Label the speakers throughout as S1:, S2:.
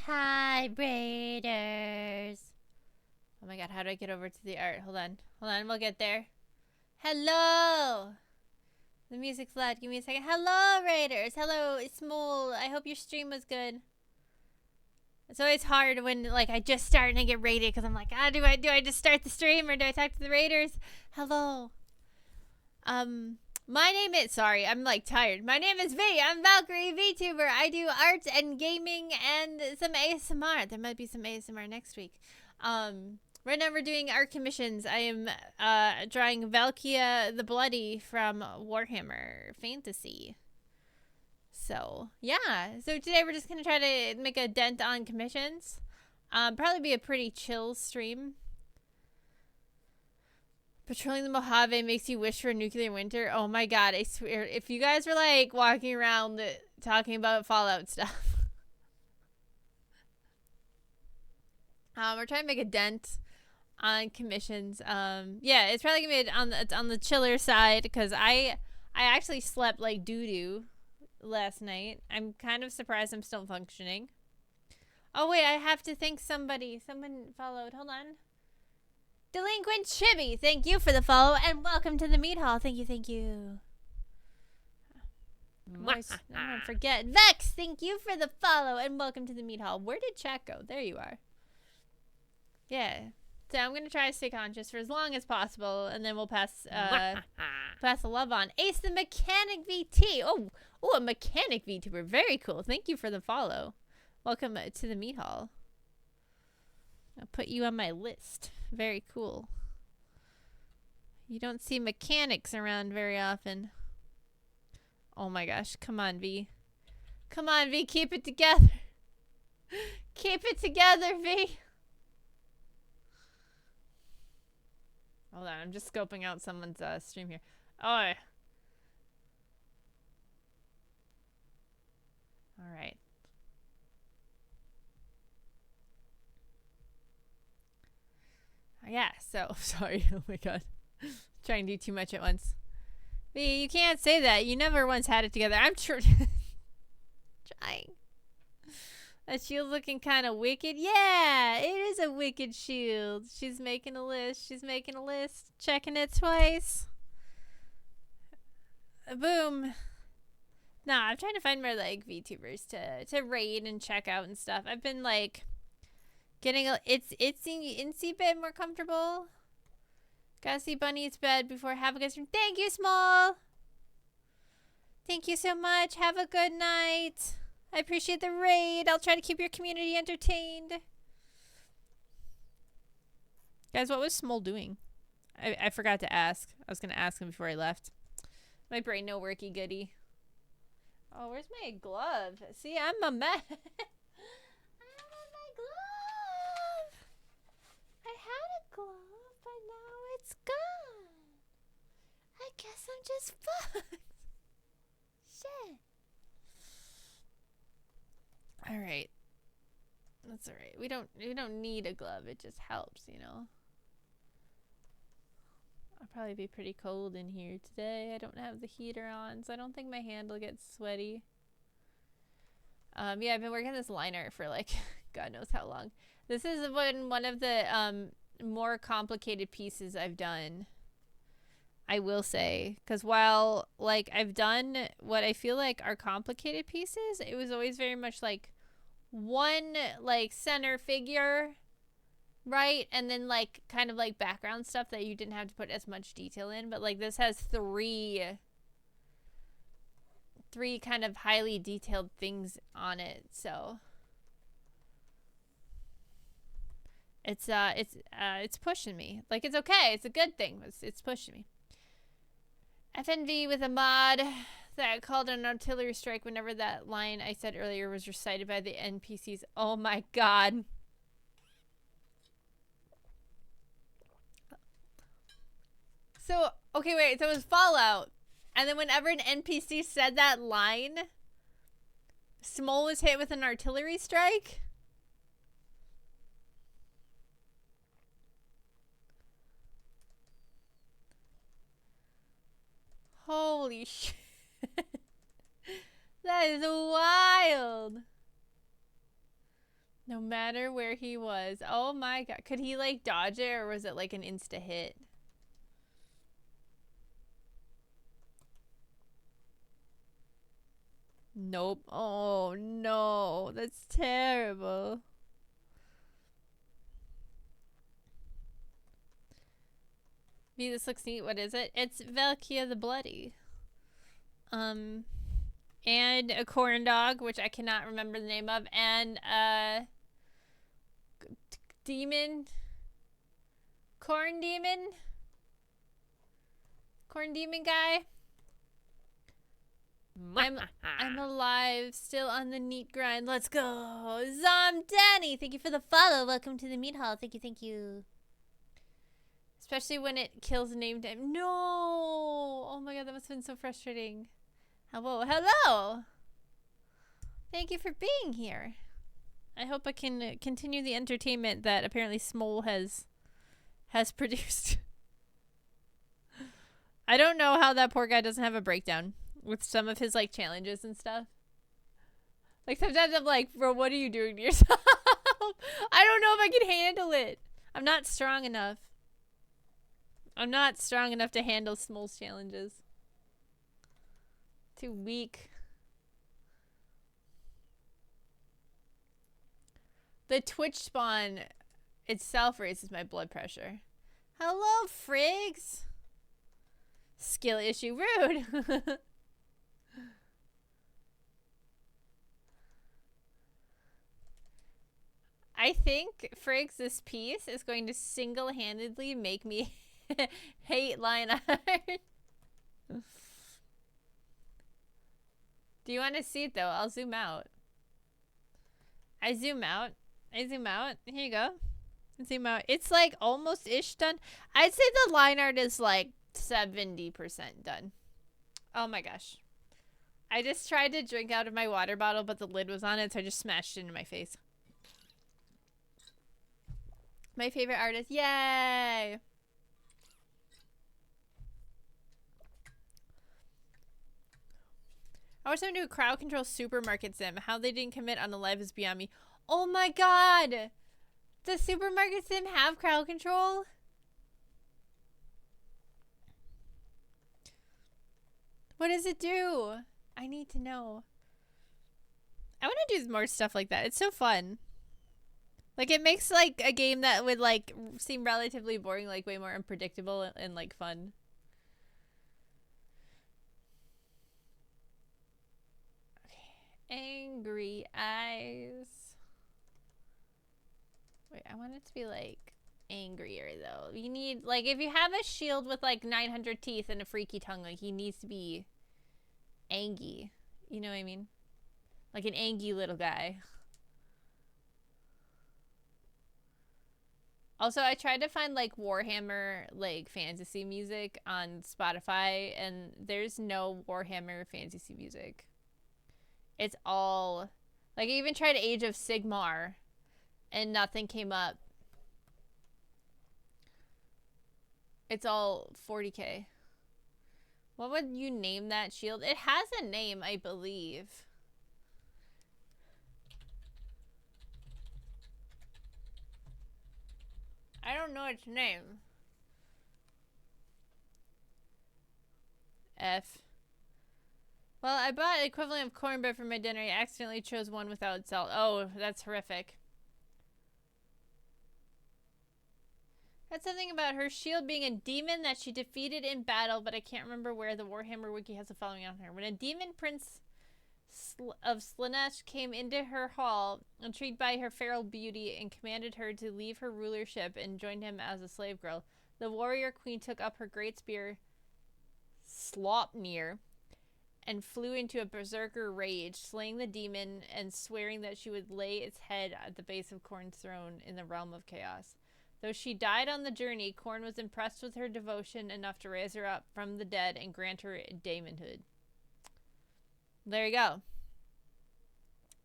S1: Hi, Raiders. Oh my god, how do I get over to the art? Hold on, we'll get there. Hello! The music's loud. Give me a second. Hello, Raiders. Hello, Small. I hope your stream was good. It's always hard when, like, I just start and I get raided because I'm like, do I just start the stream or do I talk to the Raiders? Hello. My name is, sorry, I'm like tired. My name is V. I'm Valkyrie VTuber. I do art and gaming and some ASMR. There might be some ASMR next week. Right now we're doing art commissions. I am drawing Valkia the Bloody from Warhammer Fantasy. So, yeah. So today we're just going to try to make a dent on commissions. Probably be a pretty chill stream. Patrolling the Mojave makes you wish for a nuclear winter. Oh my god, I swear. If you guys were like walking around talking about Fallout stuff. We're trying to make a dent on commissions. Yeah, it's probably gonna be on the chiller side because I actually slept like doo-doo last night. I'm kind of surprised I'm still functioning. Oh wait, I have to thank somebody. Someone followed. Hold on. Delinquent Chibi, thank you for the follow and welcome to the meat hall. Thank you, thank you. I don't forget. Vex, thank you for the follow and welcome to the meat hall. Where did chat go? There you are. Yeah. So I'm gonna try to stay conscious for as long as possible, and then we'll pass the love on. Ace the Mechanic VT. Oh, a Mechanic VTuber. Very cool. Thank you for the follow. Welcome to the meat hall. I'll put you on my list. Very cool. You don't see mechanics around very often. Oh my gosh. Come on, V. Come on, V. Keep it together. Keep it together, V. Hold on. I'm just scoping out someone's stream here. Oh. All right. Yeah, so, sorry. Oh my god. Trying to do too much at once. V, you can't say that. You never once had it together. I'm trying. That shield's looking kind of wicked. Yeah, it is a wicked shield. She's making a list. She's making a list. Checking it twice. Boom. Nah, I'm trying to find more like VTubers to raid and check out and stuff. I've been like getting a itsy bit more comfortable. Gotta see Bunny's bed before have a good stream. Thank you, Small. Thank you so much. Have a good night. I appreciate the raid. I'll try to keep your community entertained. Guys, what was Small doing? I forgot to ask. I was gonna ask him before I left. My brain no worky goody. Oh, where's my glove? See, I'm a mess. I don't have my glove. I had a glove, but now it's gone. I guess I'm just fucked. Shit. All right. That's all right. We don't need a glove. It just helps, you know. I'll probably be pretty cold in here today. I don't have the heater on, so I don't think my hand will get sweaty. Yeah, I've been working this liner for like God knows how long. This is one of the more complicated pieces I've done, I will say, because while like I've done what I feel like are complicated pieces, it was always very much like one like center figure, right? And then like kind of like background stuff that you didn't have to put as much detail in, but like this has three kind of highly detailed things on it, so it's pushing me. Like, it's okay, it's a good thing, but it's pushing me. FNV with a mod that called an artillery strike whenever that line I said earlier was recited by the NPCs. Oh my god. So, okay, wait, so it was Fallout. And then whenever an NPC said that line, Smol was hit with an artillery strike? Holy shit. That is wild. No matter where he was. Oh my god. Could he like dodge it, or was it like an insta hit? Nope. Oh no. That's terrible. V, this looks neat. What is it? It's Valkia the Bloody. And a corn dog, which I cannot remember the name of, and demon. Corn demon guy. I'm alive, still on the neat grind. Let's go. Danny, thank you for the follow. Welcome to the meat hall. Thank you. Especially when it kills named him. No! Oh my god, that must have been so frustrating. Hello! Thank you for being here. I hope I can continue the entertainment that apparently Smol has produced. I don't know how that poor guy doesn't have a breakdown with some of his like challenges and stuff. Like sometimes I'm like, bro, what are you doing to yourself? I don't know if I can handle it. I'm not strong enough. I'm not strong enough to handle Smol's challenges. Too weak. The Twitch spawn itself raises my blood pressure. Hello, Friggs. Skill issue. Rude. I think, Friggs, this piece is going to single-handedly make me hate line art. Do you want to see it, though? I'll zoom out. I zoom out. Here you go. Zoom out. It's, like, almost-ish done. I'd say the line art is, like, 70% done. Oh, my gosh. I just tried to drink out of my water bottle, but the lid was on it, so I just smashed it into my face. My favorite artist. Yay! I want someone to do a crowd control supermarket sim. How they didn't commit on the live is beyond me. Oh my god! Does supermarket sim have crowd control? What does it do? I need to know. I want to do more stuff like that. It's so fun. Like, it makes, like, a game that would, like, seem relatively boring, like, way more unpredictable and like, fun. Okay. Angry eyes. Wait, I want it to be, like, angrier, though. You need, like, if you have a shield with, like, 900 teeth and a freaky tongue, like, he needs to be angy. You know what I mean? Like an angy little guy. Also, I tried to find, like, Warhammer, like, fantasy music on Spotify, and there's no Warhammer fantasy music. It's all... Like, I even tried Age of Sigmar, and nothing came up. It's all 40k. What would you name that shield? It has a name, I believe. I don't know its name. F. Well, I bought equivalent of cornbread for my dinner. I accidentally chose one without salt. Oh, that's horrific. That's something about her shield being a demon that she defeated in battle, but I can't remember where. The Warhammer wiki has a following on her. When a demon prince of Slaanesh came into her hall, intrigued by her feral beauty, and commanded her to leave her rulership and join him as a slave girl, the warrior queen took up her great spear, Slopnir, and flew into a berserker rage, slaying the demon and swearing that she would lay its head at the base of Khorne's throne in the realm of chaos. Though she died on the journey, Khorne was impressed with her devotion enough to raise her up from the dead and grant her daemonhood. There you go.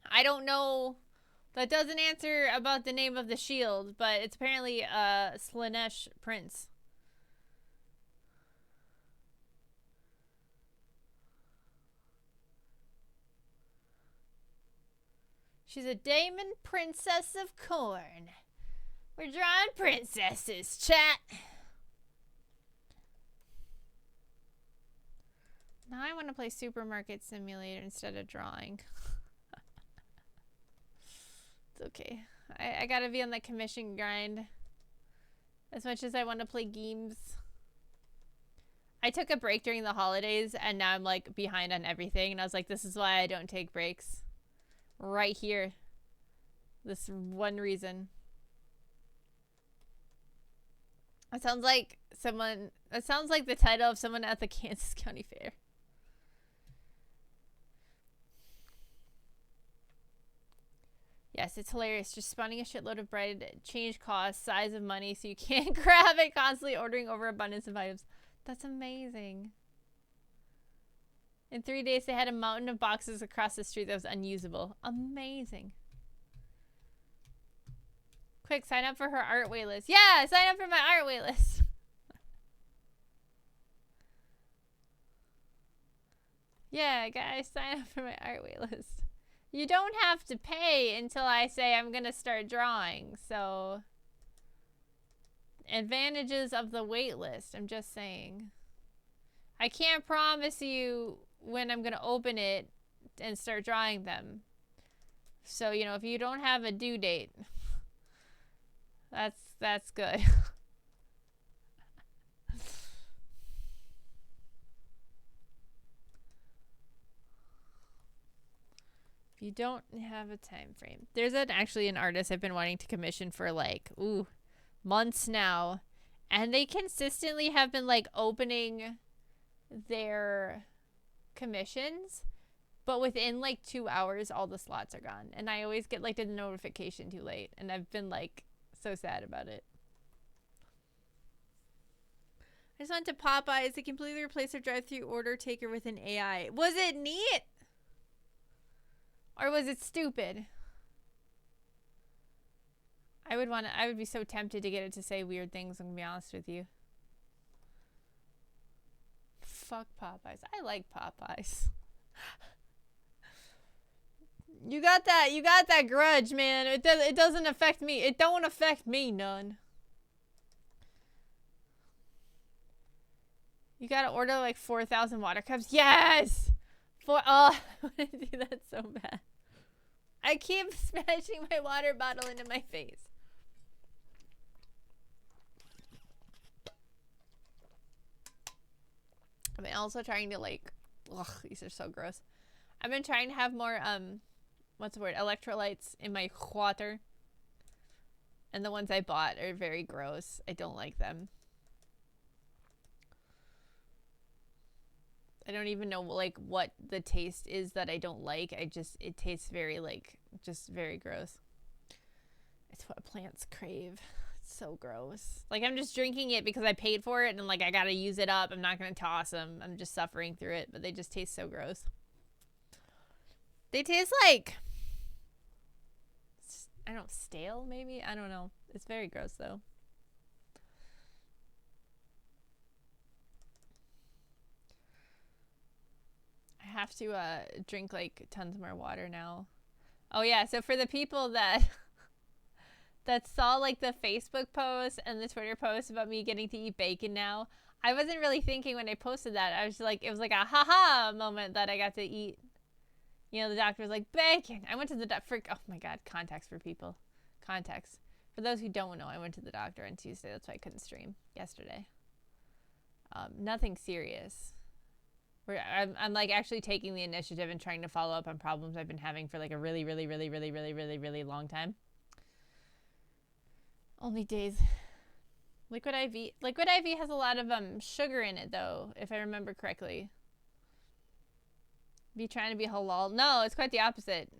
S1: I don't know. That doesn't answer about the name of the shield, but it's apparently a Slaanesh prince. She's a daemon princess of Khorne. We're drawing princesses, chat. Now I want to play Supermarket Simulator instead of drawing. It's okay. I gotta be on the commission grind. As much as I want to play games. I took a break during the holidays and now I'm like behind on everything. And I was like, this is why I don't take breaks. Right here. This one reason. It sounds like someone... It sounds like the title of someone at the Kansas County Fair. Yes, it's hilarious. Just spawning a shitload of bread, change cost, size of money, so you can't grab it, constantly ordering overabundance of items. That's amazing. In 3 days, they had a mountain of boxes across the street that was unusable. Amazing. Quick, sign up for her art waitlist. Yeah, sign up for my art waitlist. Yeah, guys, sign up for my art waitlist. You don't have to pay until I say I'm going to start drawing, so... Advantages of the waitlist, I'm just saying. I can't promise you when I'm going to open it and start drawing them. So, you know, if you don't have a due date, that's good. If you don't have a time frame. There's actually an artist I've been wanting to commission for like, months now. And they consistently have been like opening their commissions. But within like 2 hours, all the slots are gone. And I always get like the notification too late. And I've been like so sad about it. I just went to Popeyes. They completely replaced their drive-thru order taker with an AI. Was it neat? Or was it stupid? I would be so tempted to get it to say weird things, I'm gonna be honest with you. Fuck Popeyes. I like Popeyes. You got that grudge, man. It doesn't affect me. It don't affect me none. You gotta order like 4,000 water cups. Yes! Oh, I want to do that so bad. I keep smashing my water bottle into my face. I've been also trying to like, ugh, these are so gross. I've been trying to have more, what's the word? Electrolytes in my water. And the ones I bought are very gross. I don't like them. I don't even know like what the taste is that I don't like. It tastes very like, just very gross. It's what plants crave. It's so gross. Like I'm just drinking it because I paid for it and like I gotta use it up. I'm not gonna toss them. I'm just suffering through it, but they just taste so gross. They taste like, I don't know, stale maybe? I don't know. It's very gross though. I have to drink like tons more water now. Oh yeah, so for the people that that saw like the Facebook post and the Twitter post about me getting to eat bacon now, I wasn't really thinking when I posted that. I was like, it was like a haha moment that I got to eat. You know, the doctor was like, bacon. I went to the doctor. Oh my God, context for people. Context. For those who don't know, I went to the doctor on Tuesday. That's why I couldn't stream yesterday. Nothing serious. I'm like actually taking the initiative and trying to follow up on problems I've been having for like a really long time. Only days. Liquid IV has a lot of sugar in it though, if I remember correctly. Be trying to be halal. No, it's quite the opposite.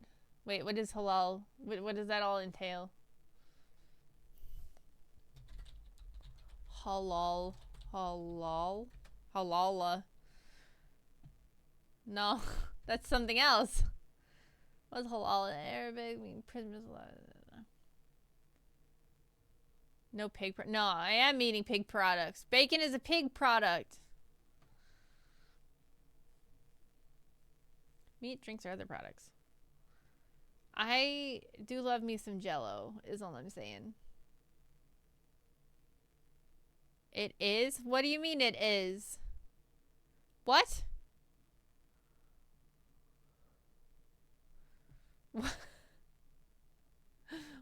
S1: Wait, what is halal? What does that all entail? Halal. Halala. No, that's something else. What's halal in Arabic? I mean, no pig. No, I am eating pig products. Bacon is a pig product. Meat, drinks, or other products. I do love me some Jell-O, is all I'm saying. It is? What do you mean it is? What?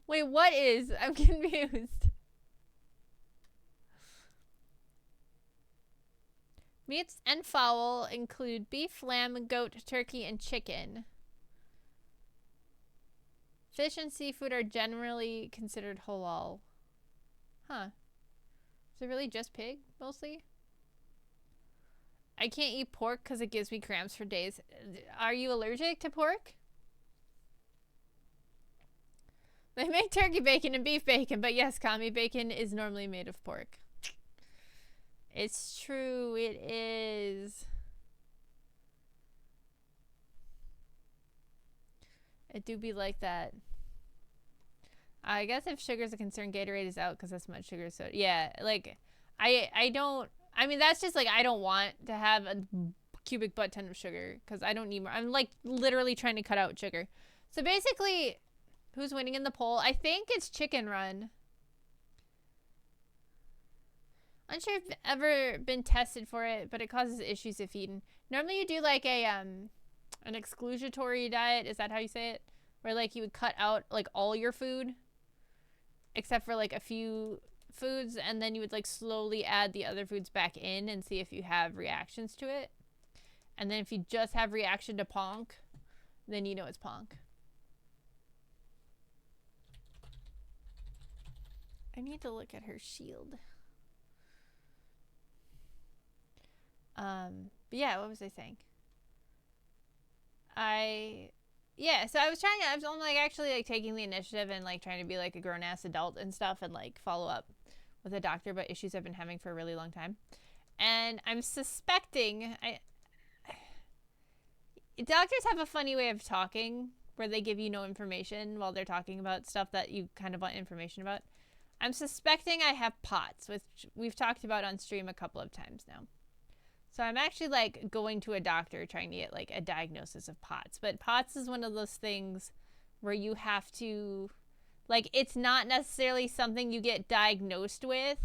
S1: Wait, what is? I'm confused. Meats and fowl include beef, lamb, goat, turkey, and chicken. Fish and seafood are generally considered halal. Huh. Is it really just pig, mostly? I can't eat pork because it gives me cramps for days. Are you allergic to pork? They make turkey bacon and beef bacon, but yes, kami bacon is normally made of pork. It's true, it is. It do be like that. I guess if sugar's a concern, Gatorade is out because that's much sugar. So yeah, like I don't. I mean, that's just like I don't want to have a cubic butt ton of sugar because I don't need more. I'm like literally trying to cut out sugar. So basically, who's winning in the poll? I think it's Chicken Run. I'm unsure if I've ever been tested for it, but it causes issues if eaten. Normally you do like a an exclusionary diet. Is that how you say it? Where like you would cut out like all your food except for like a few foods, and then you would like slowly add the other foods back in and see if you have reactions to it. And then if you just have reaction to ponk, then you know it's ponk. I need to look at her shield. But yeah, what was I saying? Yeah, so I was only like actually like taking the initiative and like trying to be like a grown ass adult and stuff and like follow up with a doctor about issues I've been having for a really long time. And I'm suspecting doctors have a funny way of talking where they give you no information while they're talking about stuff that you kind of want information about. I'm suspecting I have POTS, which we've talked about on stream a couple of times now. So I'm actually like going to a doctor trying to get like a diagnosis of POTS. But POTS is one of those things where you have to, like, it's not necessarily something you get diagnosed with.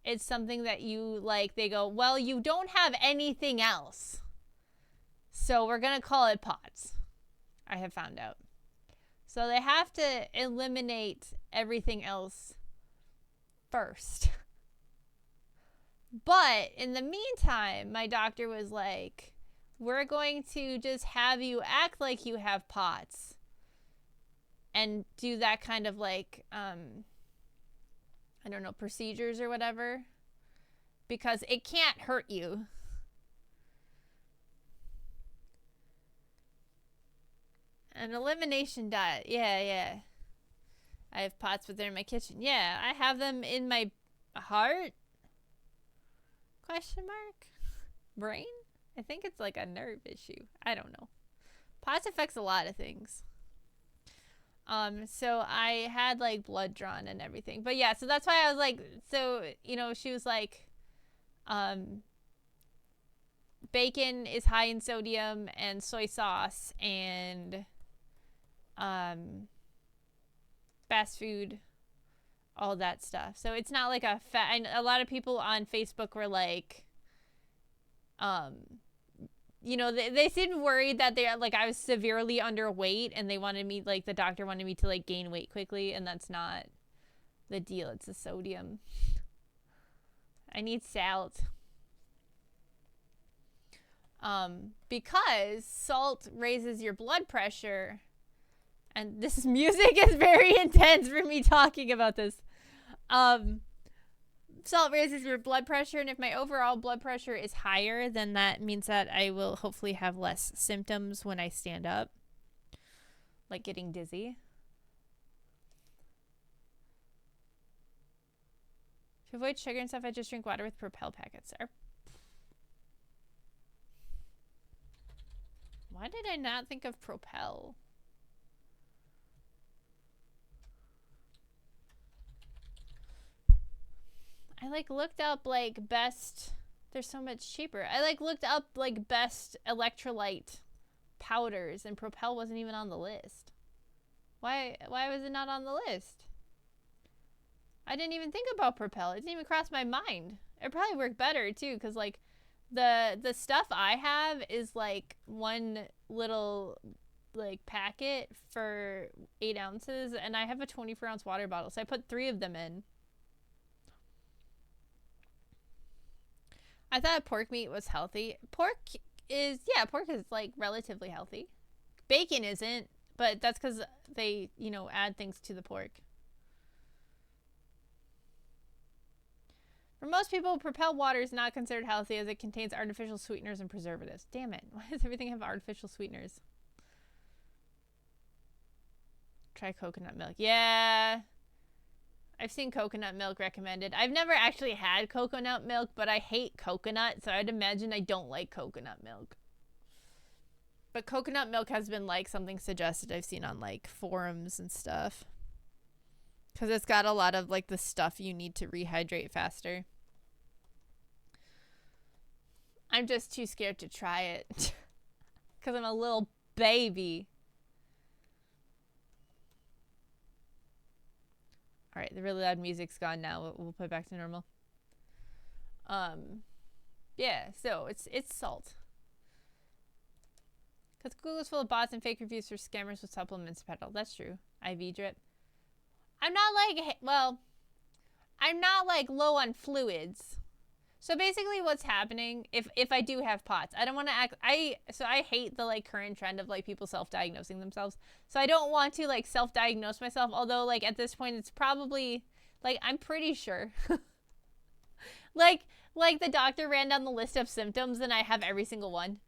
S1: It's something that you, like, they go, well, you don't have anything else, so we're going to call it POTS. I have found out. So they have to eliminate everything else first. But in the meantime, my doctor was like, we're going to just have you act like you have POTS and do that kind of like, I don't know, procedures or whatever, because it can't hurt you. An elimination diet. Yeah. I have POTS, but they're in my kitchen. Yeah, I have them in my heart? Question mark? Brain? I think it's like a nerve issue. I don't know. POTS affects a lot of things. So I had like blood drawn and everything. But yeah, so that's why I was like, so, you know, she was like, bacon is high in sodium and soy sauce and fast food, all that stuff. So it's not like a fat. And a lot of people on Facebook were like, you know, they seemed worried that they like I was severely underweight and they wanted me, like the doctor wanted me to like gain weight quickly, and that's not the deal. It's the sodium. I need salt. Because salt raises your blood pressure, and this music is very intense for me talking about this. Salt raises your blood pressure, and if my overall blood pressure is higher, then that means that I will hopefully have less symptoms when I stand up, like getting dizzy. To avoid sugar and stuff, I just drink water with Propel packets. Why did I not think of Propel? I like looked up like best, there's so much cheaper. I like looked up like best electrolyte powders and Propel wasn't even on the list. Why was it not on the list? I didn't even think about Propel. It didn't even cross my mind. It probably worked better too, because like the stuff I have is like one little like packet for 8 ounces, and I have a 24-ounce water bottle, so I put 3 of them in. I thought pork meat was healthy. Pork is like relatively healthy. Bacon isn't, but that's because they, you know, add things to the pork. For most people, Propel water is not considered healthy as it contains artificial sweeteners and preservatives. Damn it. Why does everything have artificial sweeteners? Try coconut milk. Yeah. I've seen coconut milk recommended. I've never actually had coconut milk, but I hate coconut, so I'd imagine I don't like coconut milk. But coconut milk has been like something suggested I've seen on like forums and stuff. Because it's got a lot of like the stuff you need to rehydrate faster. I'm just too scared to try it. Because I'm a little baby. Alright, the really loud music's gone now. We'll put it back to normal. Yeah, so it's salt. Because Google is full of bots and fake reviews for scammers with supplements peddled. That's true. IV drip. I'm not like, well, I'm not like low on fluids. So basically what's happening, if I do have POTS, I don't want to act, so I hate the like current trend of like people self-diagnosing themselves. So I don't want to like self-diagnose myself, although like at this point it's probably, like I'm pretty sure. like the doctor ran down the list of symptoms and I have every single one.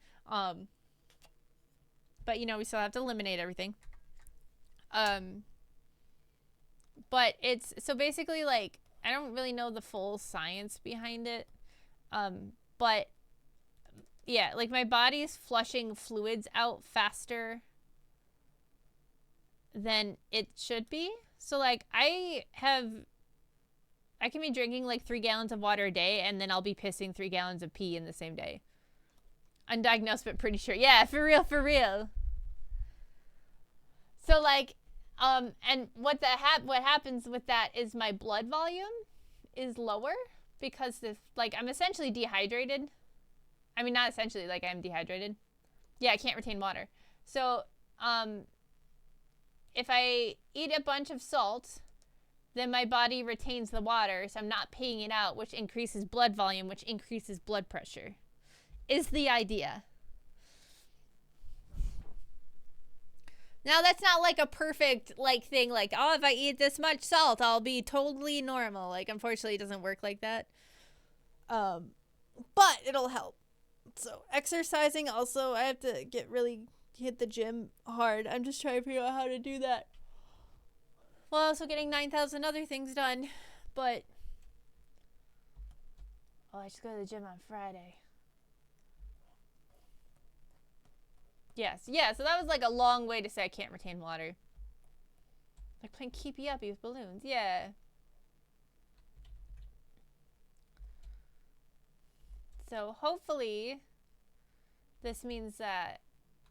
S1: But you know, we still have to eliminate everything. But it's, so basically like, I don't really know the full science behind it. But yeah, like my body's flushing fluids out faster than it should be. So like I can be drinking like 3 gallons of water a day and then I'll be pissing 3 gallons of pee in the same day. Undiagnosed, but pretty sure. Yeah, for real, for real. So like, and what happens with that is my blood volume is lower because this, like, I'm essentially dehydrated. I mean, not essentially, like, I'm dehydrated. Yeah, I can't retain water. So, if I eat a bunch of salt, then my body retains the water, so I'm not paying it out, which increases blood volume, which increases blood pressure. Is the idea. Now, that's not like a perfect, like, thing, like, oh, if I eat this much salt, I'll be totally normal. Like, unfortunately, it doesn't work like that. But it'll help. So, exercising also, I have to hit the gym hard. I'm just trying to figure out how to do that. Well, also getting 9,000 other things done. But, oh, I should go to the gym on Friday. Yes, yeah, so that was like a long way to say I can't retain water. Like playing keepy uppy with balloons, yeah. So hopefully this means that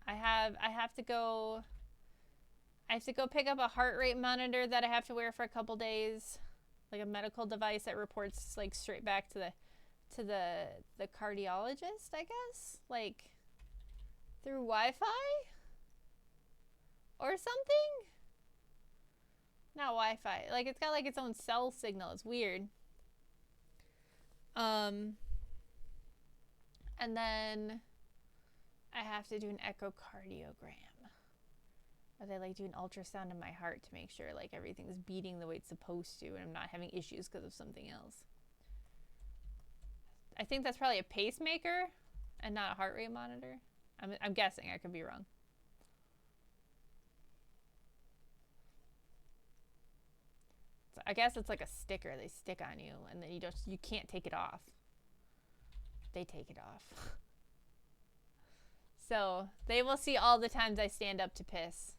S1: I have to go pick up a heart rate monitor that I have to wear for a couple days. Like a medical device that reports like straight back to the cardiologist, I guess. Like through Wi-Fi or something? Not Wi-Fi. Like it's got like its own cell signal. It's weird. And then I have to do an echocardiogram. Or they like do an ultrasound of my heart to make sure like everything's beating the way it's supposed to and I'm not having issues because of something else. I think that's probably a pacemaker and not a heart rate monitor. I'm guessing. I could be wrong. So I guess it's like a sticker they stick on you and then you can't take it off. They take it off. So they will see all the times I stand up to piss.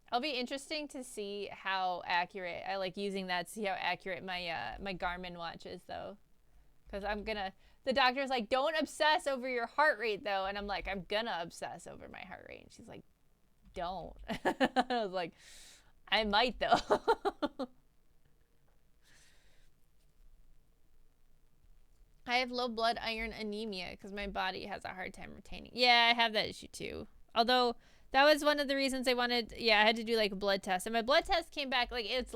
S1: It'll be interesting to see how accurate, I like using that to see how accurate my Garmin watch is though. Because the doctor's like, don't obsess over your heart rate though. And I'm like, I'm gonna obsess over my heart rate. And she's like, don't. I was like, I might though. I have low blood iron anemia because my body has a hard time retaining. Yeah, I have that issue too. Although that was one of the reasons I wanted, I had to do like a blood test. And my blood test came back like it's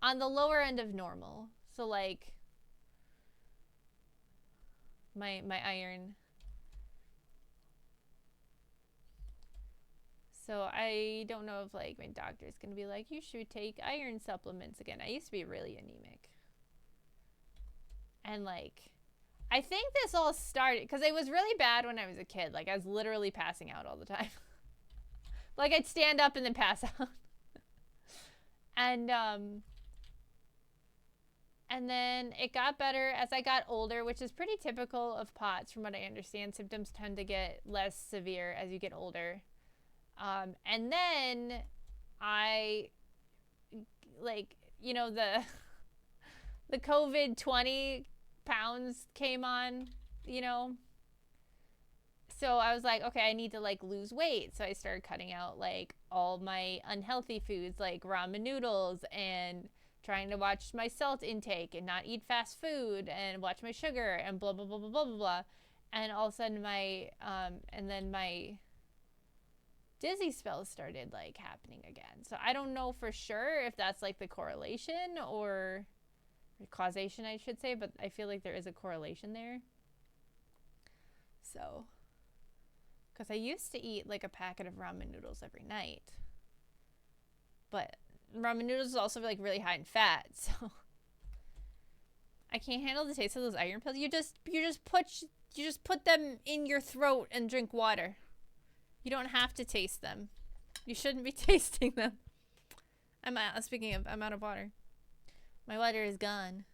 S1: on the lower end of normal. So like my iron. So I don't know if like my doctor's going to be like, you should take iron supplements again. I used to be really anemic. And like, I think this all started because it was really bad when I was a kid. Like I was literally passing out all the time. Like I'd stand up and then pass out. And then it got better as I got older, which is pretty typical of POTS from what I understand. Symptoms tend to get less severe as you get older. And then I, like, you know, the COVID 20 pounds came on, you know. So I was like, okay, I need to like lose weight. So I started cutting out like all my unhealthy foods like ramen noodles and trying to watch my salt intake and not eat fast food and watch my sugar and blah, blah, blah, blah, blah, blah, blah. And all of a sudden my dizzy spells started like happening again. So I don't know for sure if that's like the correlation or causation, I should say, but I feel like there is a correlation there. So, because I used to eat like a packet of ramen noodles every night, but ramen noodles is also like really high in fat, so I can't handle the taste of those iron pills. You just put them in your throat and drink water. You don't have to taste them. You shouldn't be tasting them. I'm out of water. My water is gone.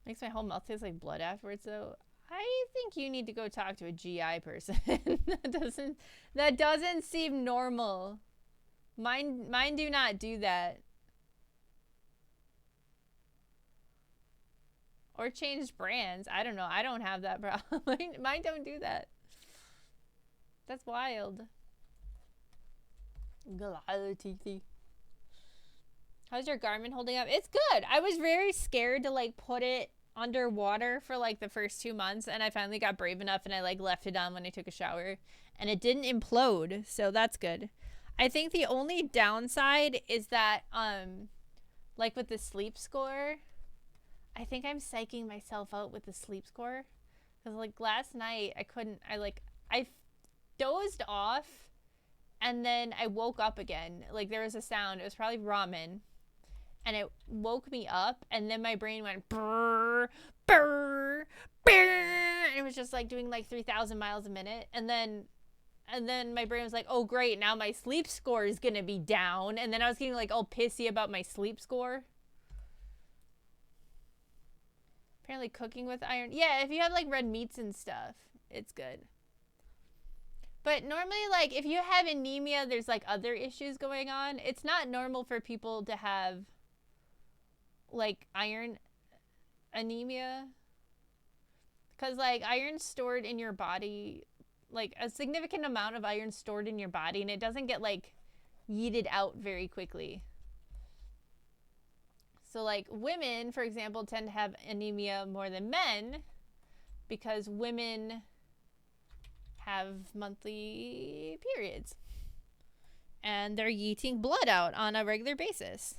S1: Makes my whole mouth taste like blood afterwards, though. I think you need to go talk to a GI person. that doesn't seem normal. Mine do not do that. Or change brands. I don't know. I don't have that problem. Mine don't do that. That's wild. How's your Garmin holding up? It's good. I was very scared to like put it underwater for like the first 2 months, and I finally got brave enough and I like left it on when I took a shower, and it didn't implode, so that's good. I think the only downside is that like with the sleep score, I think I'm psyching myself out with the sleep score, because like last night I dozed off and then I woke up again. Like there was a sound, it was probably ramen, and it woke me up, and then my brain went brrr, brrr, brrr, and it was just like doing like 3,000 miles a minute, and then my brain was like, oh great, now my sleep score is gonna be down, and then I was getting like all pissy about my sleep score. Apparently cooking with iron. Yeah, if you have like red meats and stuff, it's good. But normally, like, if you have anemia, there's like other issues going on. It's not normal for people to have like iron anemia. Because like iron's stored in your body, like a significant amount of iron stored in your body, and it doesn't get like yeeted out very quickly. So like women, for example, tend to have anemia more than men, because women have monthly periods and they're yeeting blood out on a regular basis.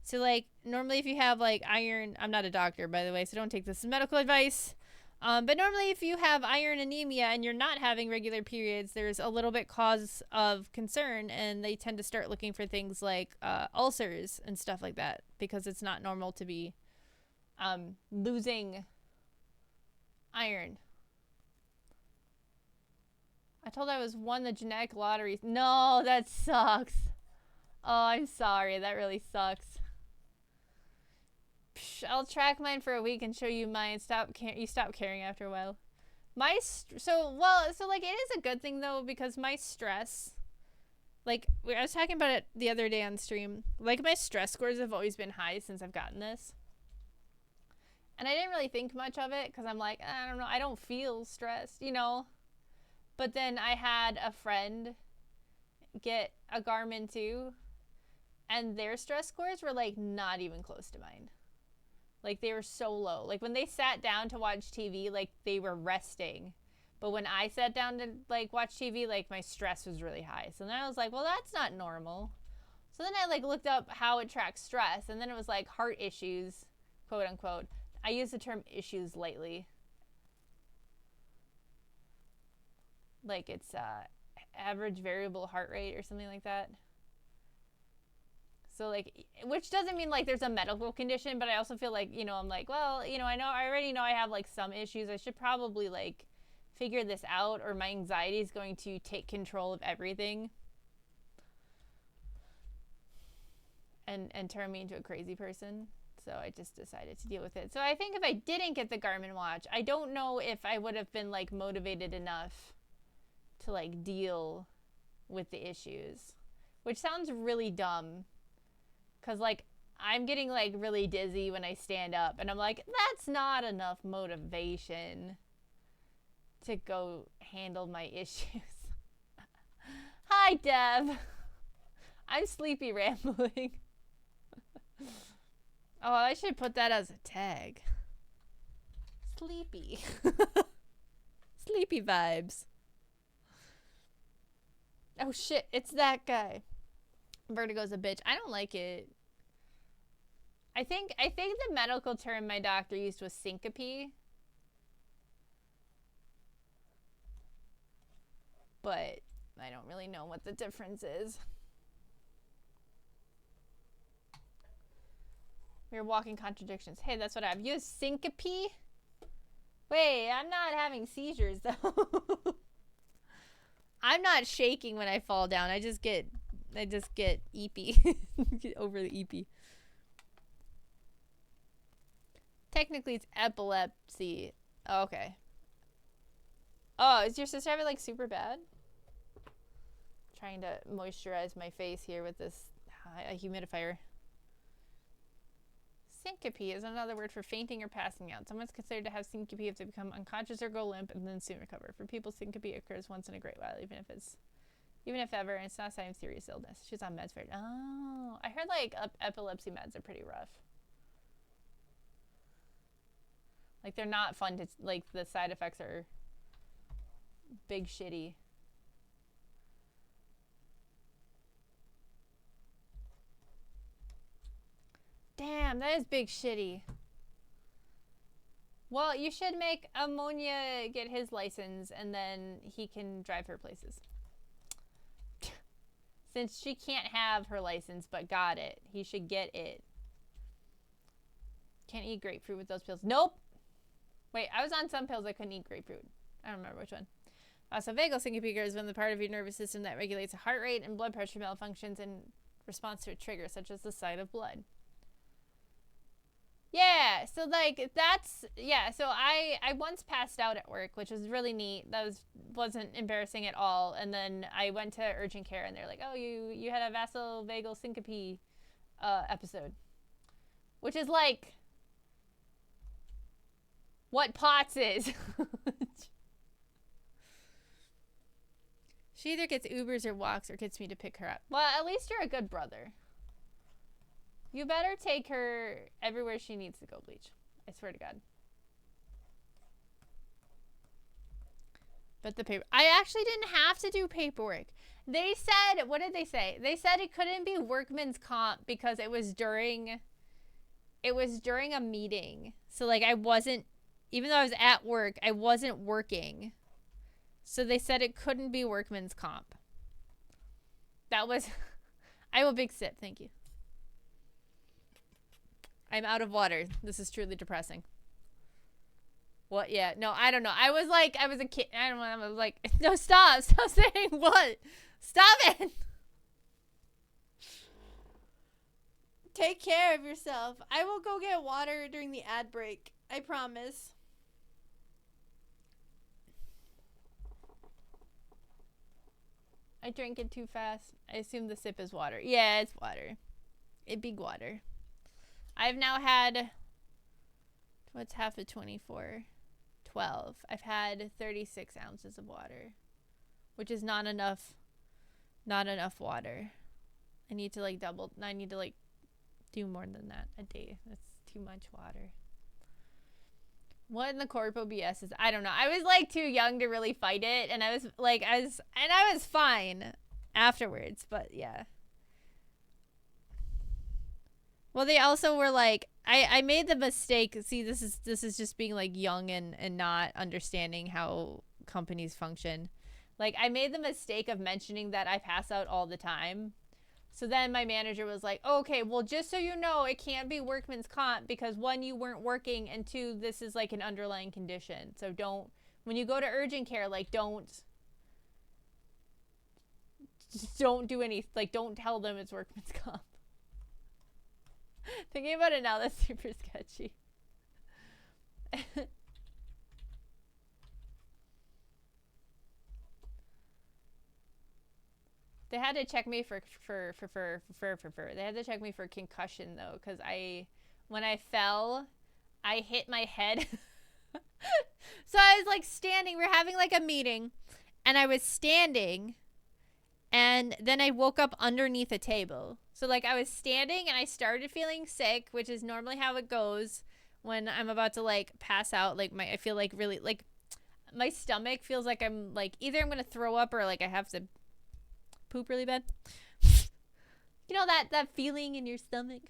S1: So like normally if you have like iron, I'm not a doctor by the way, so don't take this as medical advice. But normally if you have iron anemia and you're not having regular periods, there's a little bit cause of concern, and they tend to start looking for things like ulcers and stuff like that, because it's not normal to be losing iron. I told I was won the genetic lottery. No, that sucks. Oh, I'm sorry. That really sucks. Psh, I'll track mine for a week and show you mine. You stop caring after a while. So like it is a good thing though, because my stress, like I was talking about it the other day on stream, like my stress scores have always been high since I've gotten this. And I didn't really think much of it because I'm like, I don't know, I don't feel stressed, you know? But then I had a friend get a Garmin too, and their stress scores were like not even close to mine. Like they were so low. Like when they sat down to watch TV, like they were resting. But when I sat down to like watch TV, like my stress was really high. So then I was like, well, that's not normal. So then I like looked up how it tracks stress, and then it was like heart issues, quote unquote. I use the term issues lightly. Like it's average variable heart rate or something like that. So like, which doesn't mean like there's a medical condition, but I also feel like, you know, I'm like, well, you know, I already know I have like some issues. I should probably like figure this out, or my anxiety is going to take control of everything and turn me into a crazy person. So I just decided to deal with it. So I think if I didn't get the Garmin watch, I don't know if I would have been like motivated enough to like deal with the issues, which sounds really dumb. Cause like I'm getting like really dizzy when I stand up, and I'm like, that's not enough motivation to go handle my issues. Hi, Deb. I'm sleepy rambling. Oh, I should put that as a tag. Sleepy. Sleepy vibes. Oh shit, it's that guy. Vertigo's a bitch. I don't like it. I think the medical term my doctor used was syncope. But I don't really know what the difference is. We're walking contradictions. Hey, that's what I have. You have syncope? Wait, I'm not having seizures though. I'm not shaking when I fall down. I just get eepy. Get over the eepy. Technically, it's epilepsy. Oh, okay. Oh, is your sister having like super bad? Trying to moisturize my face here with this humidifier. Syncope is another word for fainting or passing out. Someone's considered to have syncope if they become unconscious or go limp and then soon recover. For people, syncope occurs once in a great while, even if ever, and it's not a sign of serious illness. She's on meds for it. Oh, I heard like epilepsy meds are pretty rough. Like they're not fun to, like the side effects are big shitty. Damn, that is big shitty. Well, you should make Ammonia get his license and then he can drive her places. Since she can't have her license but got it, he should get it. Can't eat grapefruit with those pills. Nope. Wait, I was on some pills I couldn't eat grapefruit. I don't remember which one. So vagal syncope is when the part of your nervous system that regulates heart rate and blood pressure malfunctions in response to a trigger, such as the sight of blood. Yeah, so like that's, yeah, so I once passed out at work, which was really neat. That wasn't embarrassing at all. And then I went to urgent care and they're like, oh, you had a vasovagal syncope episode, which is like what POTS is. She either gets Ubers or walks or gets me to pick her up. Well, at least you're a good brother. You better take her everywhere she needs to go, Bleach. I swear to God. But the paper... I actually didn't have to do paperwork. They said... What did they say? They said it couldn't be workman's comp because it was during... It was during a meeting. So, like, I wasn't... Even though I was at work, I wasn't working. So they said it couldn't be workman's comp. That was... I have a big sip. Thank you. I'm out of water. This is truly depressing. What? Yeah. No, I don't know. I was like, I was a kid. I don't know. I was like, no, stop. Stop saying what? Stop it.
S2: Take care of yourself. I will go get water during the ad break. I promise.
S1: I drank it too fast. I assume the sip is water. Yeah, it's water. It big water. I've now had, what's half of 24? 12. I've had 36 ounces of water, which is not enough water. I need to like I need to like do more than that a day. That's too much water. What in the corpo BS is, I don't know. I was like too young to really fight it, and I was fine afterwards, but yeah. Well, they also were like, I made the mistake. See, this is just being like young and not understanding how companies function. Like, I made the mistake of mentioning that I pass out all the time. So then my manager was like, okay, well, just so you know, it can't be workman's comp because one, you weren't working, and two, this is like an underlying condition. So don't, when you go to urgent care, like just don't do any, like don't tell them it's workman's comp. Thinking about it now, that's super sketchy. They had to check me for they had to check me for concussion though, because when I fell, I hit my head. So I was like standing, we're having like a meeting, and I was standing, and then I woke up underneath a table. So like I was standing and I started feeling sick, which is normally how it goes when I'm about to like pass out. Like I feel like really like my stomach feels like I'm like either I'm gonna throw up or like I have to poop really bad. You know that feeling in your stomach.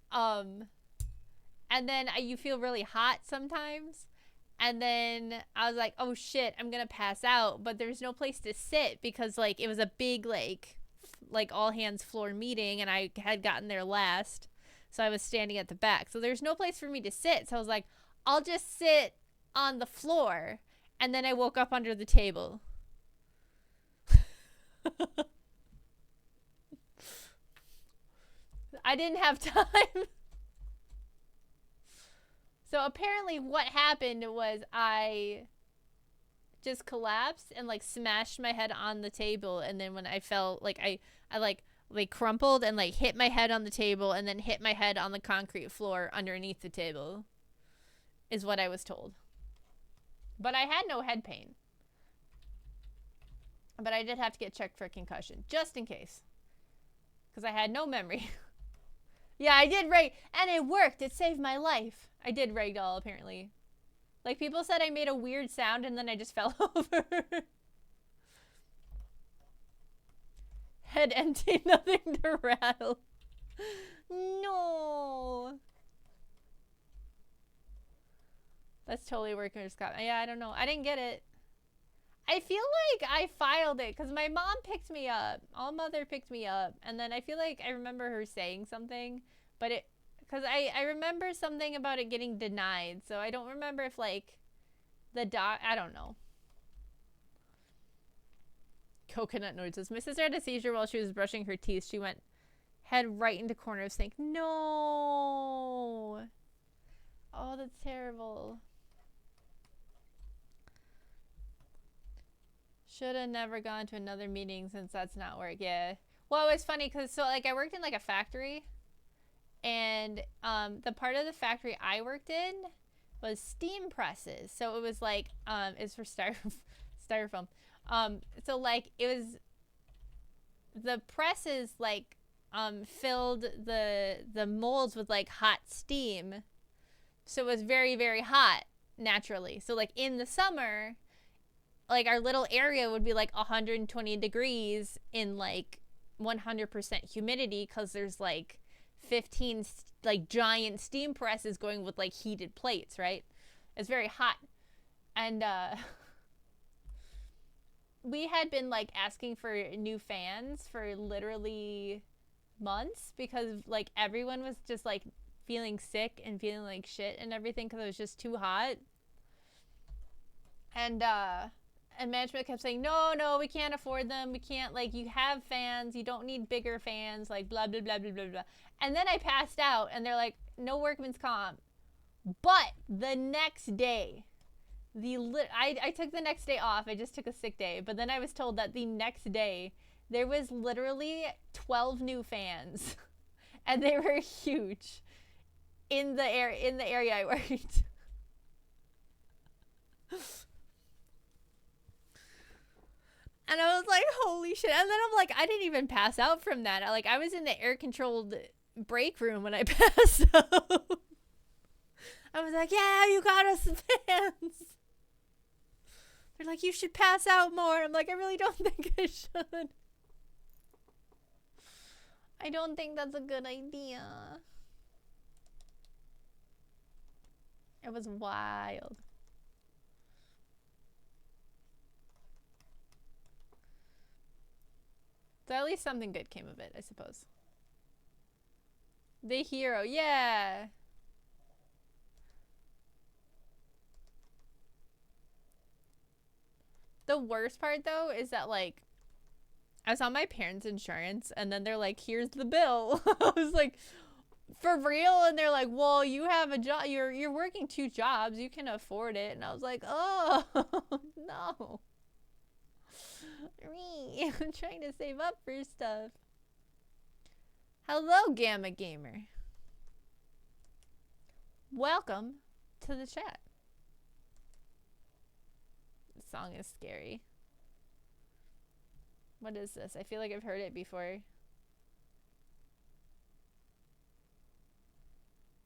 S1: And then you feel really hot sometimes. And then I was like, oh shit, I'm gonna pass out, but there's no place to sit because like it was a big like all hands floor meeting, and I had gotten there last, so I was standing at the back, so there's no place for me to sit. So I was like, I'll just sit on the floor, and then I woke up under the table. I didn't have time. So apparently what happened was I just collapsed and like smashed my head on the table, and then when I fell, like I like crumpled and like hit my head on the table and then hit my head on the concrete floor underneath the table, is what I was told. But I had no head pain. But I did have to get checked for a concussion, just in case. Because I had no memory. Yeah, I did rag, and it worked. It saved my life. I did ragdoll, apparently. Like, people said I made a weird sound, and then I just fell over. Head empty, nothing to rattle. No. That's totally workers' comp. Yeah, I don't know. I didn't get it. I feel like I filed it because my mom picked me up. All mother picked me up. And then I feel like I remember her saying something. But it... Because I remember something about it getting denied. So I don't remember if, like, the doc... I don't know. Coconut noises. My sister had a seizure while she was brushing her teeth. She went head right into corner of sink. No! Oh, that's terrible. Should have never gone to another meeting since that's not work. Yeah. Well, it was funny because, so, like, I worked in, like, a factory. And the part of the factory I worked in was steam presses. So it was, like, it's for styrofoam. So, like, it was... The presses, like, filled the molds with, like, hot steam. So it was very, very hot, naturally. So, like, in the summer... Like, our little area would be, like, 120 degrees in, like, 100% humidity because there's, like, 15, like, giant steam presses going with, like, heated plates, right? It's very hot. And, we had been, like, asking for new fans for literally months because, like, everyone was just, like, feeling sick and feeling like shit and everything because it was just too hot. And management kept saying, no, we can't afford them. We can't, like, you have fans. You don't need bigger fans, like, blah, blah, blah, blah, blah, blah. And then I passed out, and they're like, no workman's comp. But the next day, I took the next day off. I just took a sick day. But then I was told that the next day, there was literally 12 new fans. And they were huge in the area I worked. And I was like, holy shit. And then I'm like, I didn't even pass out from that. I was in the air-controlled break room when I passed out. I was like, yeah, you got us fans. They're like, you should pass out more. I'm like, I really don't think I should. I don't think that's a good idea. It was wild. So at least something good came of it, I suppose. The hero, yeah. The worst part, though, is that, like, I was on my parents' insurance, and then they're like, here's the bill. I was like, for real? And they're like, well, you have a job. You're working 2 jobs. You can afford it. And I was like, oh, no. I'm trying to save up for stuff. Hello, Gamma Gamer. Welcome to the chat. This song is scary. What is this? I feel like I've heard it before.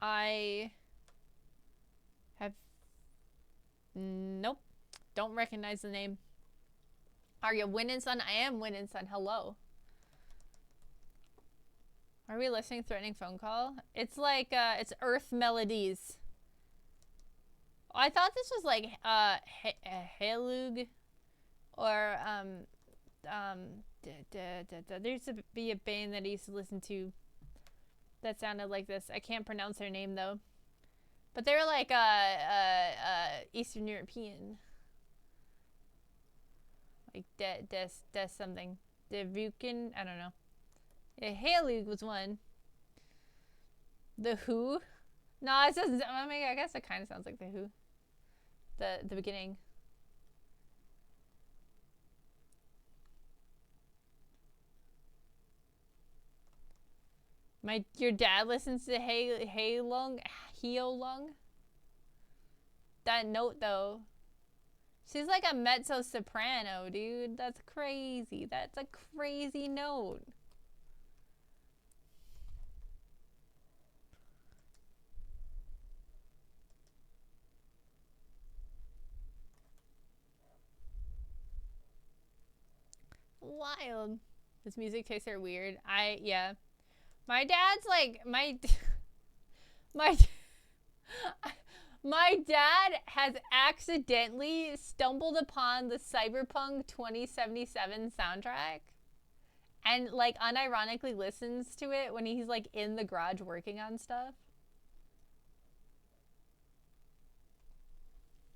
S1: I have... Nope. Don't recognize the name. Are you winning, son? I am winning, son. Hello. Are we listening? Threatening phone call? It's like, it's Earth Melodies. Oh, I thought this was like, Halug. Or, there used to be a band that I used to listen to that sounded like this. I can't pronounce their name, though. But they were like, Eastern European. Like, des something. Devukin? I don't know. Yeah, Halug was one. The Who? No, it says, I mean, I guess it kind of sounds like The Who. The beginning. Your dad listens to Hey Lung, Heo Lung. That note though. She's like a mezzo soprano, dude. That's crazy. That's a crazy note. Wild. His music tastes are weird. Yeah. My dad's like my my dad has accidentally stumbled upon the Cyberpunk 2077 soundtrack and like unironically listens to it when he's like in the garage working on stuff.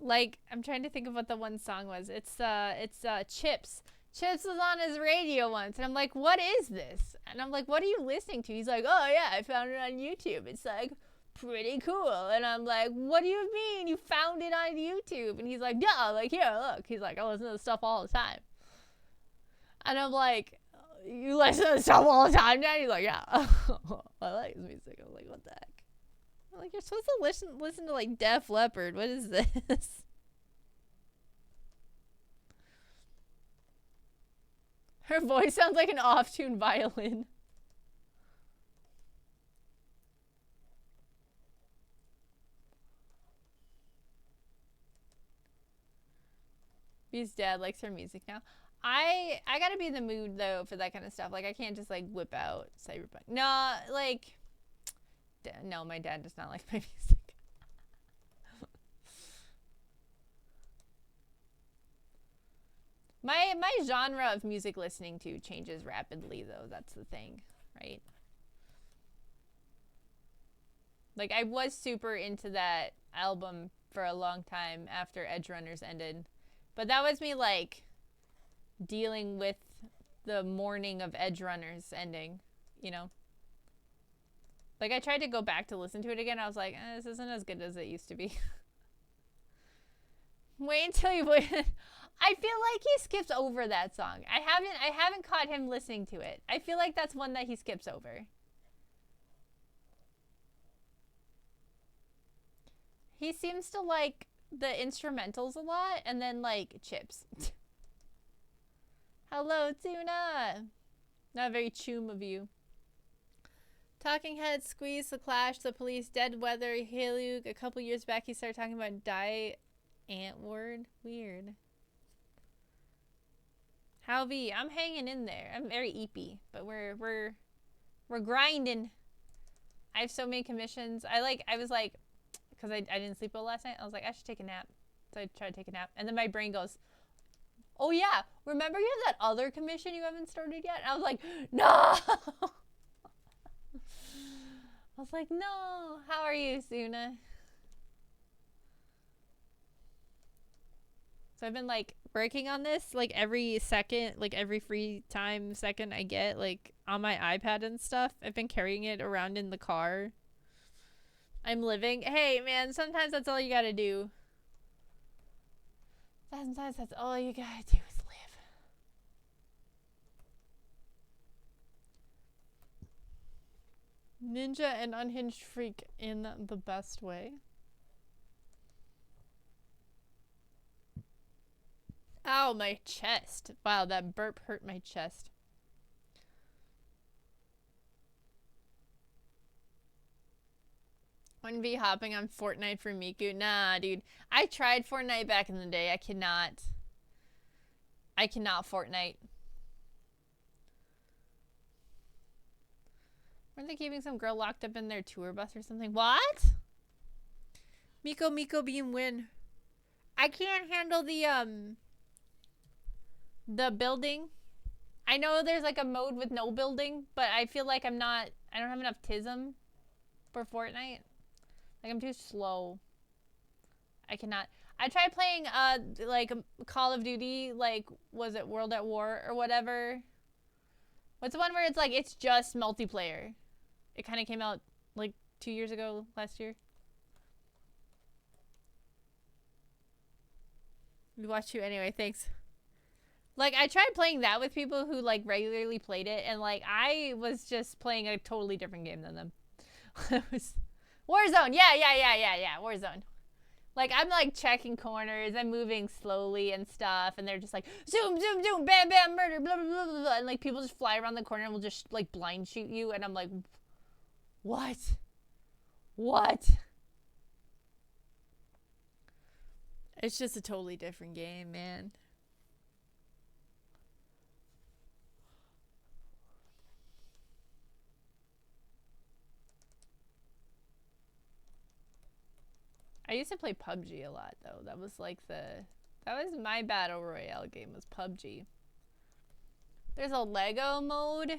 S1: Like, I'm trying to think of what the one song was. It's Chips. Chips was on his radio once, and I'm like, what is this? And I'm like, what are you listening to? He's like, oh yeah, I found it on YouTube. It's like pretty cool. And I'm like, what do you mean you found it on YouTube? And he's like, yeah, like here, look. He's like, I listen to this stuff all the time. And I'm like, you listen to this stuff all the time, Dad? He's like, yeah. I like his music. I'm like, what the heck? I'm like, you're supposed to listen to like Def Leppard. What is this? Her voice sounds like an off-tune violin. Bee's dad likes her music now. I gotta be in the mood though for that kind of stuff. Like I can't just like whip out Cyberpunk. No, like no, my dad does not like my music. My genre of music listening to changes rapidly though. That's the thing, right? Like I was super into that album for a long time after Edge Runners ended. But that was me like dealing with the mourning of Edge Runners ending, you know? Like I tried to go back to listen to it again. I was like, this isn't as good as it used to be. Wait until you wait. I feel like he skips over that song. I haven't caught him listening to it. I feel like that's one that he skips over. He seems to like the instrumentals a lot and then like Chips. Hello, Tuna. Not very choom of you. Talking Heads, Squeeze, The Clash, The Police, Dead Weather, Halug. A couple years back he started talking about Antwoord. Weird. How V? I'm hanging in there. I'm very eepy, but we're grinding. I have so many commissions. I was like, because I didn't sleep well last night. I was like, I should take a nap. So I tried to take a nap, and then my brain goes, oh yeah, remember you have that other commission you haven't started yet? And I was like, no. I was like, no. How are you, Suna? So I've been like working on this like every second, like every free time second I get, like on my iPad and stuff. I've been carrying it around in the car. I'm living. Hey man, sometimes that's all you gotta do. Sometimes that's all you gotta do is live. Ninja and unhinged freak in the best way. Ow, my chest. Wow, that burp hurt my chest. Wouldn't be hopping on Fortnite for Miku. Nah, dude. I tried Fortnite back in the day. I cannot Fortnite. Weren't they keeping some girl locked up in their tour bus or something? What? Miko beam win. I can't handle the building. I know there's like a mode with no building, but I feel like I don't have enough tism for Fortnite. Like I'm too slow. I cannot. I tried playing like Call of Duty, like was it World at War or whatever? What's the one where it's like it's just multiplayer? It kind of came out like 2 years ago, last year. We watched you anyway, thanks. Like, I tried playing that with people who, like, regularly played it, and, like, I was just playing a totally different game than them. It was Warzone. Yeah. Warzone. Like, I'm, like, checking corners. I'm moving slowly and stuff, and they're just like, zoom, zoom, zoom, bam, bam, murder, blah, blah, blah, blah. And, like, people just fly around the corner and will just, like, blind shoot you, and I'm like, what? What? It's just a totally different game, man. I used to play PUBG a lot, though. That was like that was my battle royale game, was PUBG. There's a Lego mode.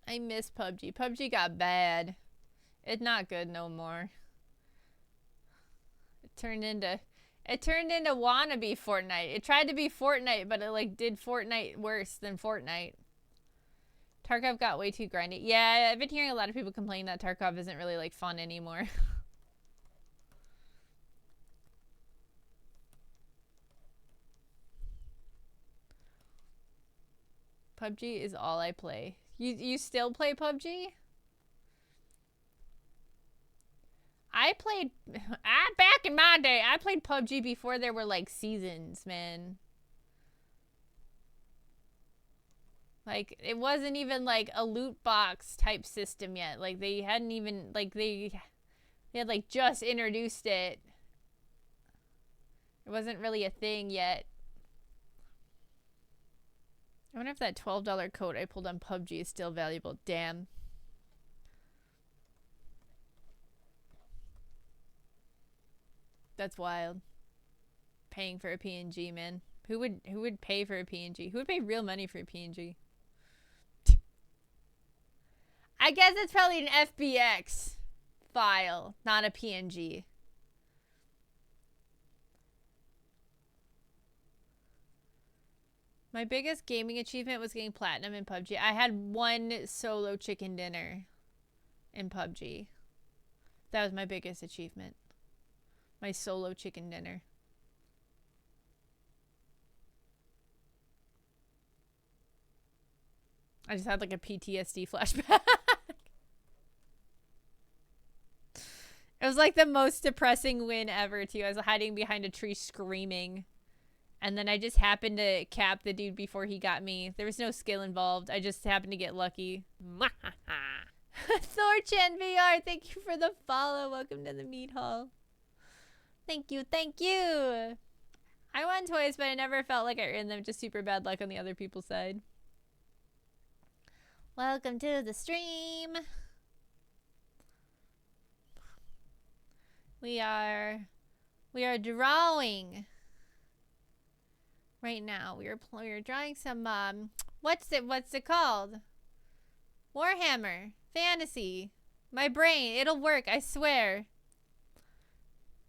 S1: I miss PUBG. PUBG got bad. It's not good no more. It turned into wannabe Fortnite. It tried to be Fortnite, but it like did Fortnite worse than Fortnite. Tarkov got way too grindy. Yeah, I've been hearing a lot of people complain that Tarkov isn't really like fun anymore. PUBG is all I play. You still play PUBG? I played back in my day, I played PUBG before there were like seasons, man. Like, it wasn't even like a loot box type system yet. Like, they hadn't even, like, they had like just introduced it. It wasn't really a thing yet. I wonder if that $12 code I pulled on PUBG is still valuable. Damn. That's wild. Paying for a PNG, man. Who would pay for a PNG? Who would pay real money for a PNG? I guess it's probably an FBX file, not a PNG. My biggest gaming achievement was getting platinum in PUBG. I had one solo chicken dinner in PUBG. That was my biggest achievement. My solo chicken dinner. I just had like a PTSD flashback. It was like the most depressing win ever too. I was hiding behind a tree screaming. And then I just happened to cap the dude before he got me. There was no skill involved. I just happened to get lucky. Thorchan VR, thank you for the follow. Welcome to the meat hall. Thank you, thank you. I won toys, but I never felt like I earned them. Just super bad luck on the other people's side. Welcome to the stream. We are drawing right now. We are drawing some what's it called? Warhammer Fantasy. My brain, it'll work, I swear.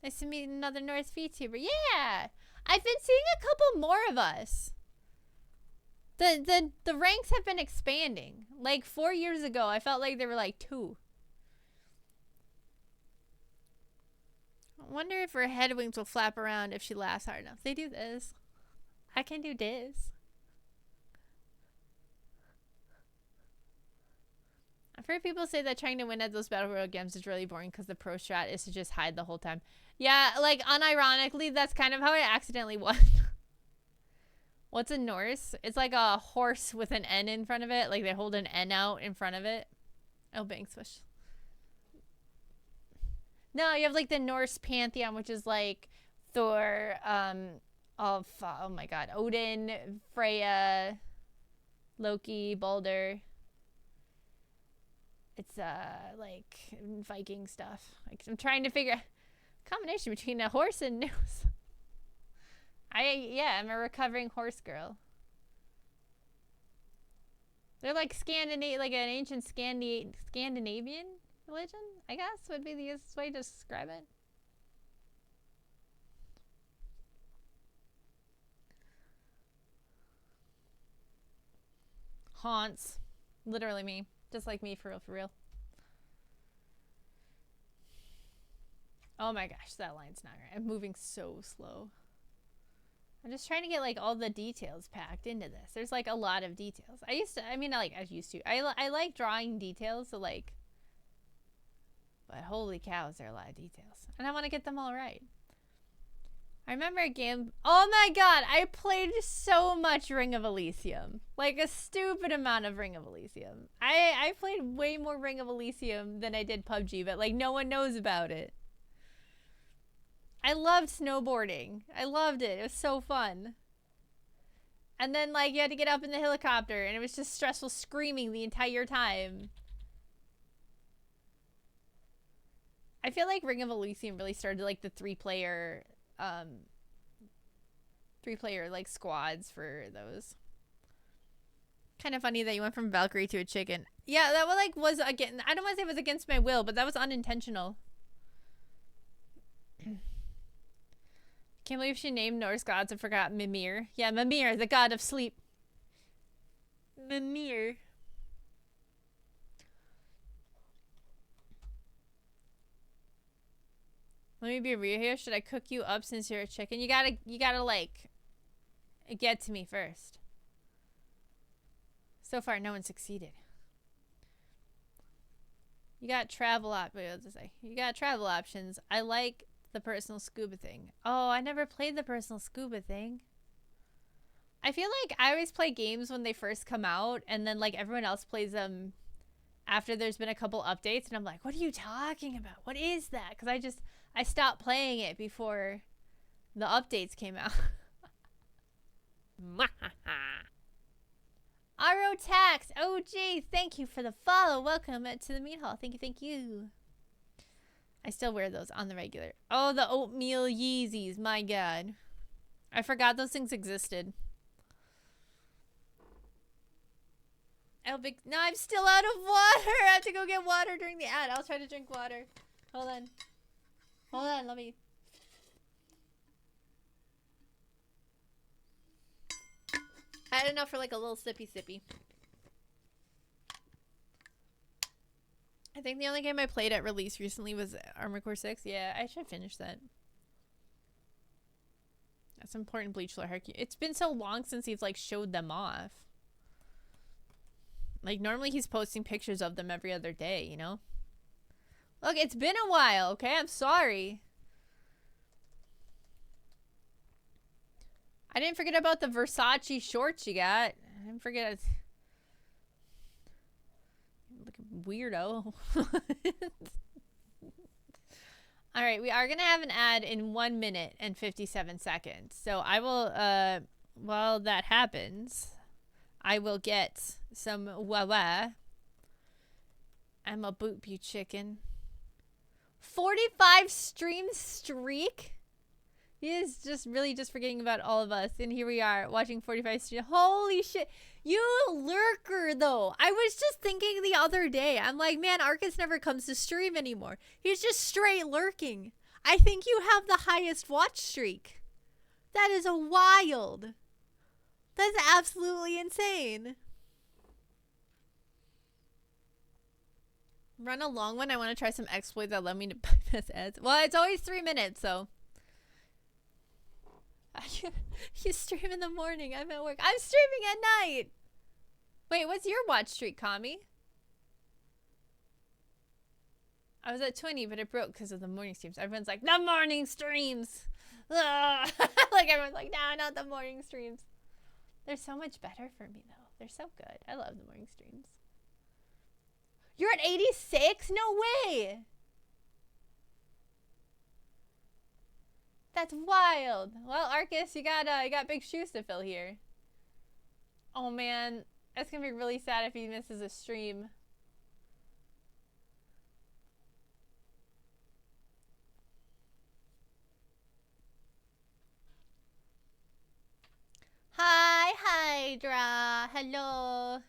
S1: Nice to meet another North VTuber. Yeah, I've been seeing a couple more of us. The ranks have been expanding. Like 4 years ago, I felt like there were like 2. I wonder if her head wings will flap around if she laughs hard enough. They do this. I can do this. I've heard people say that trying to win at those battle royale games is really boring because the pro strat is to just hide the whole time. Yeah, like unironically, that's kind of how I accidentally won. What's a Norse? It's like a horse with an N in front of it. Like they hold an N out in front of it. Oh, bang, swish. No, you have like the Norse pantheon, which is like Thor, oh my god, Odin, Freya, Loki, Balder. It's like Viking stuff. Like I'm trying to figure out a combination between a horse and Norse. I'm a recovering horse girl. They're like Scandinavian, like an ancient Scandinavian religion, I guess would be the easiest way to describe it. Haunts. Literally me. Just like me, for real, for real. Oh my gosh, that line's not right. I'm moving so slow. I'm just trying to get like all the details packed into this. There's like a lot of details. I used to. I like drawing details, so like, but holy cows, there are a lot of details. And I want to get them all right. I remember a game, oh my god, I played so much Ring of Elysium. Like a stupid amount of Ring of Elysium. I played way more Ring of Elysium than I did PUBG, but like no one knows about it. I loved snowboarding. I loved it. It was so fun. And then like you had to get up in the helicopter and it was just stressful screaming the entire time. I feel like Ring of Elysium really started like the three-player like squads for those. Kind of funny that you went from Valkyrie to a chicken. Yeah, that was again, I don't want to say it was against my will, but that was unintentional. Can't believe she named Norse gods and forgot Mimir. Yeah, Mimir, the god of sleep. Mimir. Let me be real here. Should I cook you up since you're a chicken? You gotta like get to me first. So far, no one succeeded. You got travel You got travel options. I like the personal scuba thing. Oh, I never played the personal scuba thing. I feel like I always play games when they first come out, and then like everyone else plays them after there's been a couple updates, and I'm like, what are you talking about? What is that? Because I stopped playing it before the updates came out. Arotax, OG, thank you for the follow. Welcome to the meat hall. Thank you, thank you. I still wear those on the regular. Oh, the oatmeal Yeezys. My God. I forgot those things existed. No, I'm still out of water. I have to go get water during the ad. I'll try to drink water. Hold on. Hold on, let me. I had enough for like a little sippy. I think the only game I played at release recently was Armored Core 6. Yeah, I should finish that. That's important, Bleach Floor Hierarchy. It's been so long since he's like showed them off. Like normally he's posting pictures of them every other day, you know? Look, it's been a while, okay? I'm sorry. I didn't forget about the Versace shorts you got. I didn't forget. Like a weirdo. Alright, we are going to have an ad in 1 minute and 57 seconds. So I will, while that happens, I will get some wah-wah. I'm a boot you chicken. 45 stream streak? He is just really just forgetting about all of us. And here we are watching 45 stream. Holy shit. You lurker though. I was just thinking the other day. I'm like, man, Arcus never comes to stream anymore. He's just straight lurking. I think you have the highest watch streak. That is a wild. That's absolutely insane. Run a long one. I want to try some exploits that let me to bypass ads. Well, it's always 3 minutes, so. You stream in the morning. I'm at work. I'm streaming at night. Wait, what's your watch streak, Kami? I was at 20, but it broke because of the morning streams. Everyone's like, the morning streams. Ugh. Like, everyone's like, no, not the morning streams. They're so much better for me, though. They're so good. I love the morning streams. You're at 86? No way. That's wild. Well, Arcus, you got big shoes to fill here. Oh man, that's gonna be really sad if he misses a stream. Hi, Hydra. Hello.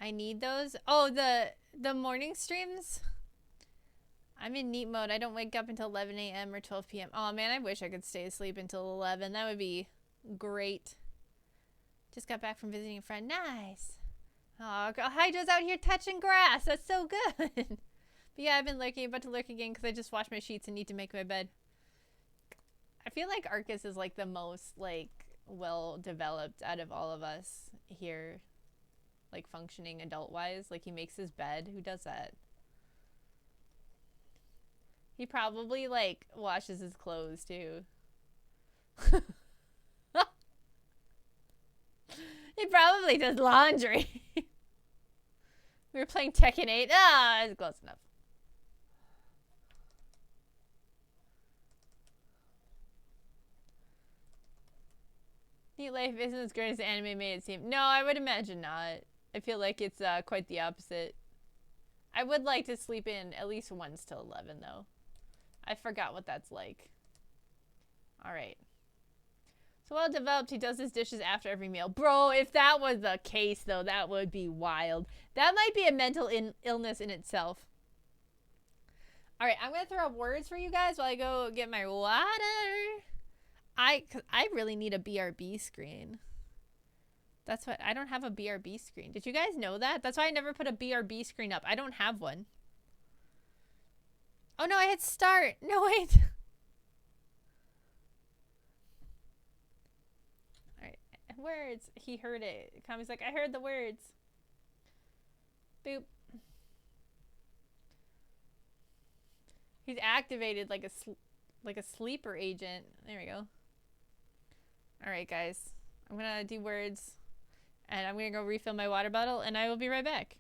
S1: I need those. Oh, the morning streams? I'm in neat mode. I don't wake up until 11 a.m. or 12 p.m. Oh, man, I wish I could stay asleep until 11. That would be great. Just got back from visiting a friend. Nice. Oh, Hydra's out here touching grass. That's so good. But yeah, I've been lurking, about to lurk again because I just washed my sheets and need to make my bed. I feel like Arcus is like the most like well developed out of all of us here, like functioning adult wise. Like he makes his bed. Who does that? He probably like washes his clothes too. He probably does laundry. We were playing Tekken 8. Ah, it's close enough. Neat life isn't as great as the anime made it seem. No, I would imagine not. I feel like it's quite the opposite. I would like to sleep in at least once till 11, though. I forgot what that's like. Alright. So well developed, he does his dishes after every meal. Bro, if that was the case, though, that would be wild. That might be a mental illness in itself. Alright, I'm going to throw up words for you guys while I go get my water. I really need a BRB screen. That's what, I don't have a BRB screen. Did you guys know that? That's why I never put a BRB screen up. I don't have one. Oh no, I hit start. No, wait. Alright, words. He heard it. Kami's like, I heard the words. Boop. He's activated like a sleeper agent. There we go. Alright, guys. I'm gonna do words. And I'm gonna go refill my water bottle, and I will be right back.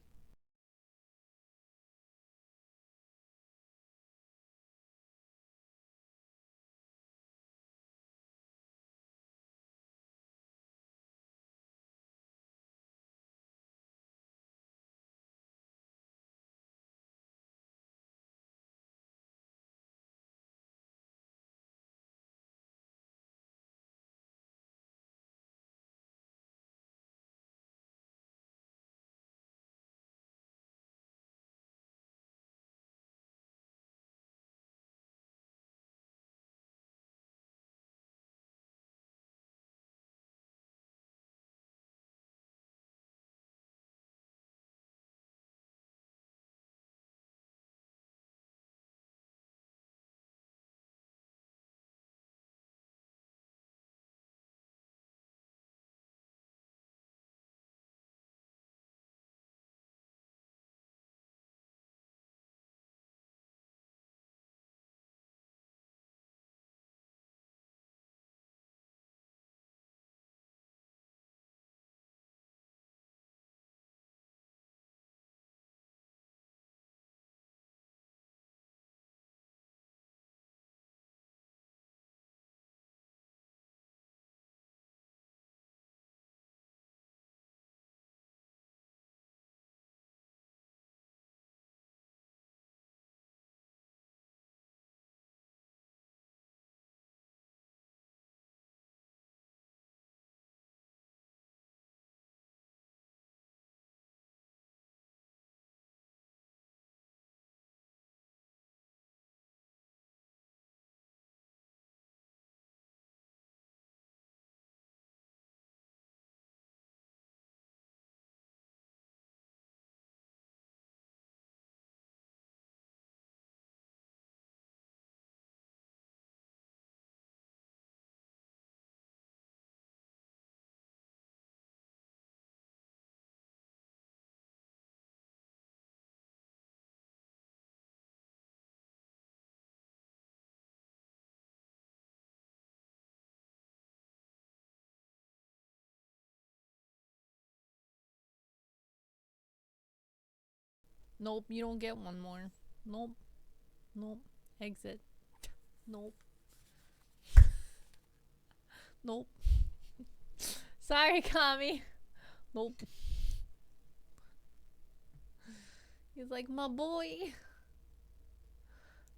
S1: Nope, you don't get one more. Nope. Nope. Exit. Nope. Nope. Sorry, Kami. Nope. He's like, my boy.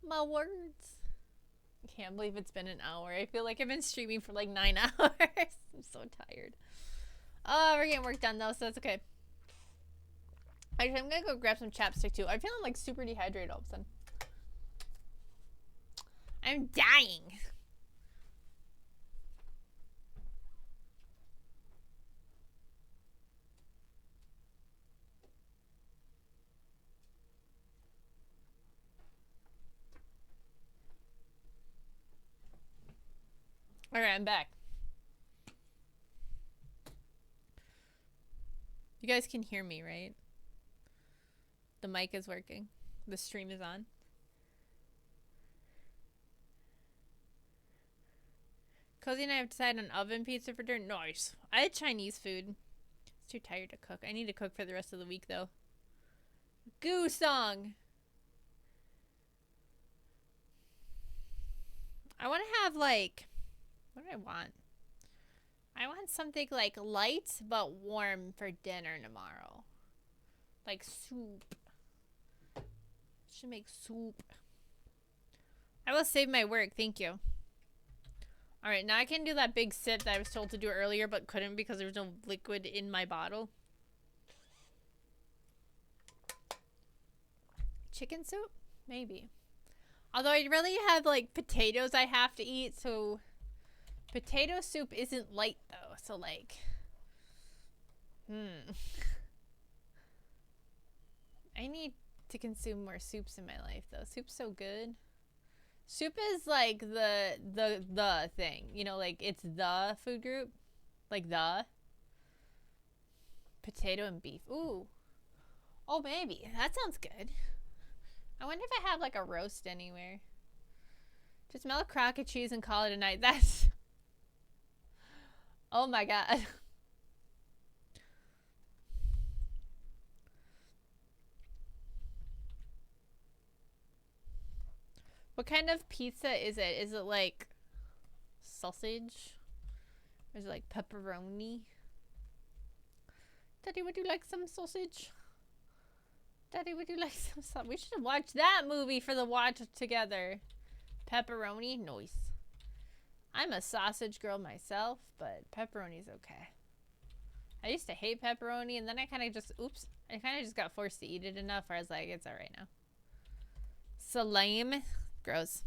S1: My words. I can't believe it's been an hour. I feel like I've been streaming for like 9 hours. I'm so tired. Oh, we're getting work done though, so it's okay. Actually, I'm gonna go grab some chapstick too. I'm feeling like super dehydrated all of a sudden. I'm dying. Okay, I'm back. You guys can hear me, right? The mic is working. The stream is on. Cozy and I have decided on oven pizza for dinner. Nice. I had Chinese food. It's too tired to cook. I need to cook for the rest of the week, though. Goo song. I want to have, like... What do I want? I want something, like, light but warm for dinner tomorrow. Like soup. Should make soup. I will save my work. Thank you. Alright, now I can do that big sip that I was told to do earlier but couldn't because there was no liquid in my bottle. Chicken soup? Maybe. Although I really have, like, potatoes I have to eat, so... Potato soup isn't light, though, so, like... I need to consume more soups in my life, though. Soup's so good. Soup is, like, the thing. You know, like, it's the food group. Like, the. Potato and beef. Ooh. Oh, maybe. That sounds good. I wonder if I have, like, a roast anywhere. Just melt croquette cheese and call it a night. That's... Oh, my God. What kind of pizza is it? Is it like sausage? Or is it like pepperoni? Daddy, would you like some sausage? Daddy, would you like some sausage? We should have watched that movie for the watch together. Pepperoni? Nice. I'm a sausage girl myself, but pepperoni's okay. I used to hate pepperoni, and then I kind of just, I kind of just got forced to eat it enough where I was like, it's alright now. Salami. Gross.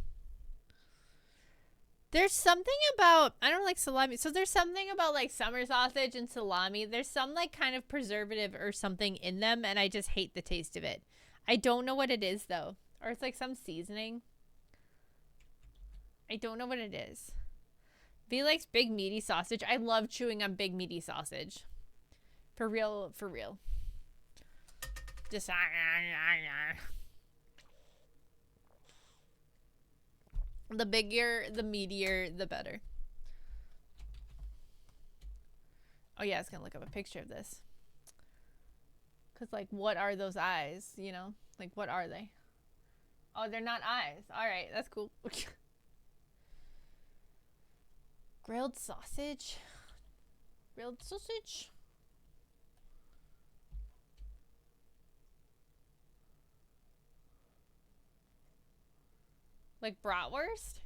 S1: There's something about, I don't like salami, so there's something about like summer sausage and salami. There's some like kind of preservative or something in them, and I just hate the taste of it. I don't know what it is though. Or it's like some seasoning. I don't know what it is. V likes big meaty sausage. I love chewing on big meaty sausage. For real, for real. Just the bigger, the meatier, the better. Oh yeah, I was gonna look up a picture of this. Cause like, what are those eyes? You know, like what are they? Oh, they're not eyes. All right, that's cool. Grilled sausage. Grilled sausage. Like bratwurst?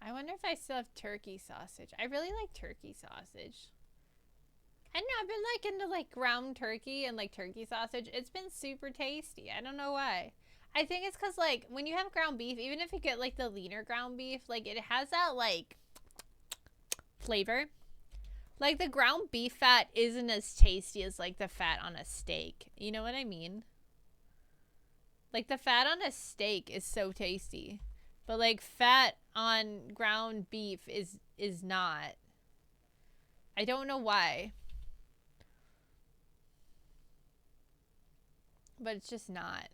S1: I wonder if I still have turkey sausage. I really like turkey sausage. I don't know, I've been like into like ground turkey and like turkey sausage. It's been super tasty. I don't know why. I think it's because like when you have ground beef, even if you get like the leaner ground beef, like it has that like flavor. Like the ground beef fat isn't as tasty as like the fat on a steak. You know what I mean? Like, the fat on a steak is so tasty. But, like, fat on ground beef is not. I don't know why. But it's just not.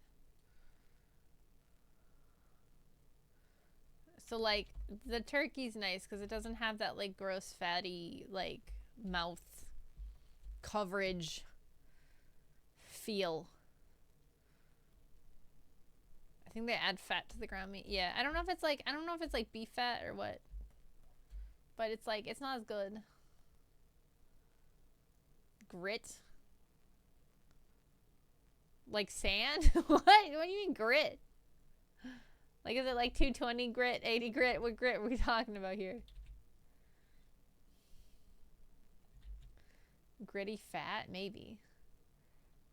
S1: So, like, the turkey's nice because it doesn't have that, like, gross, fatty, like, mouth coverage feel. I think they add fat to the ground meat. Yeah, I don't know if it's like beef fat or what. But it's like, it's not as good. Grit? Like sand? What? What do you mean grit? Like, is it like 220 grit, 80 grit? What grit are we talking about here? Gritty fat? Maybe.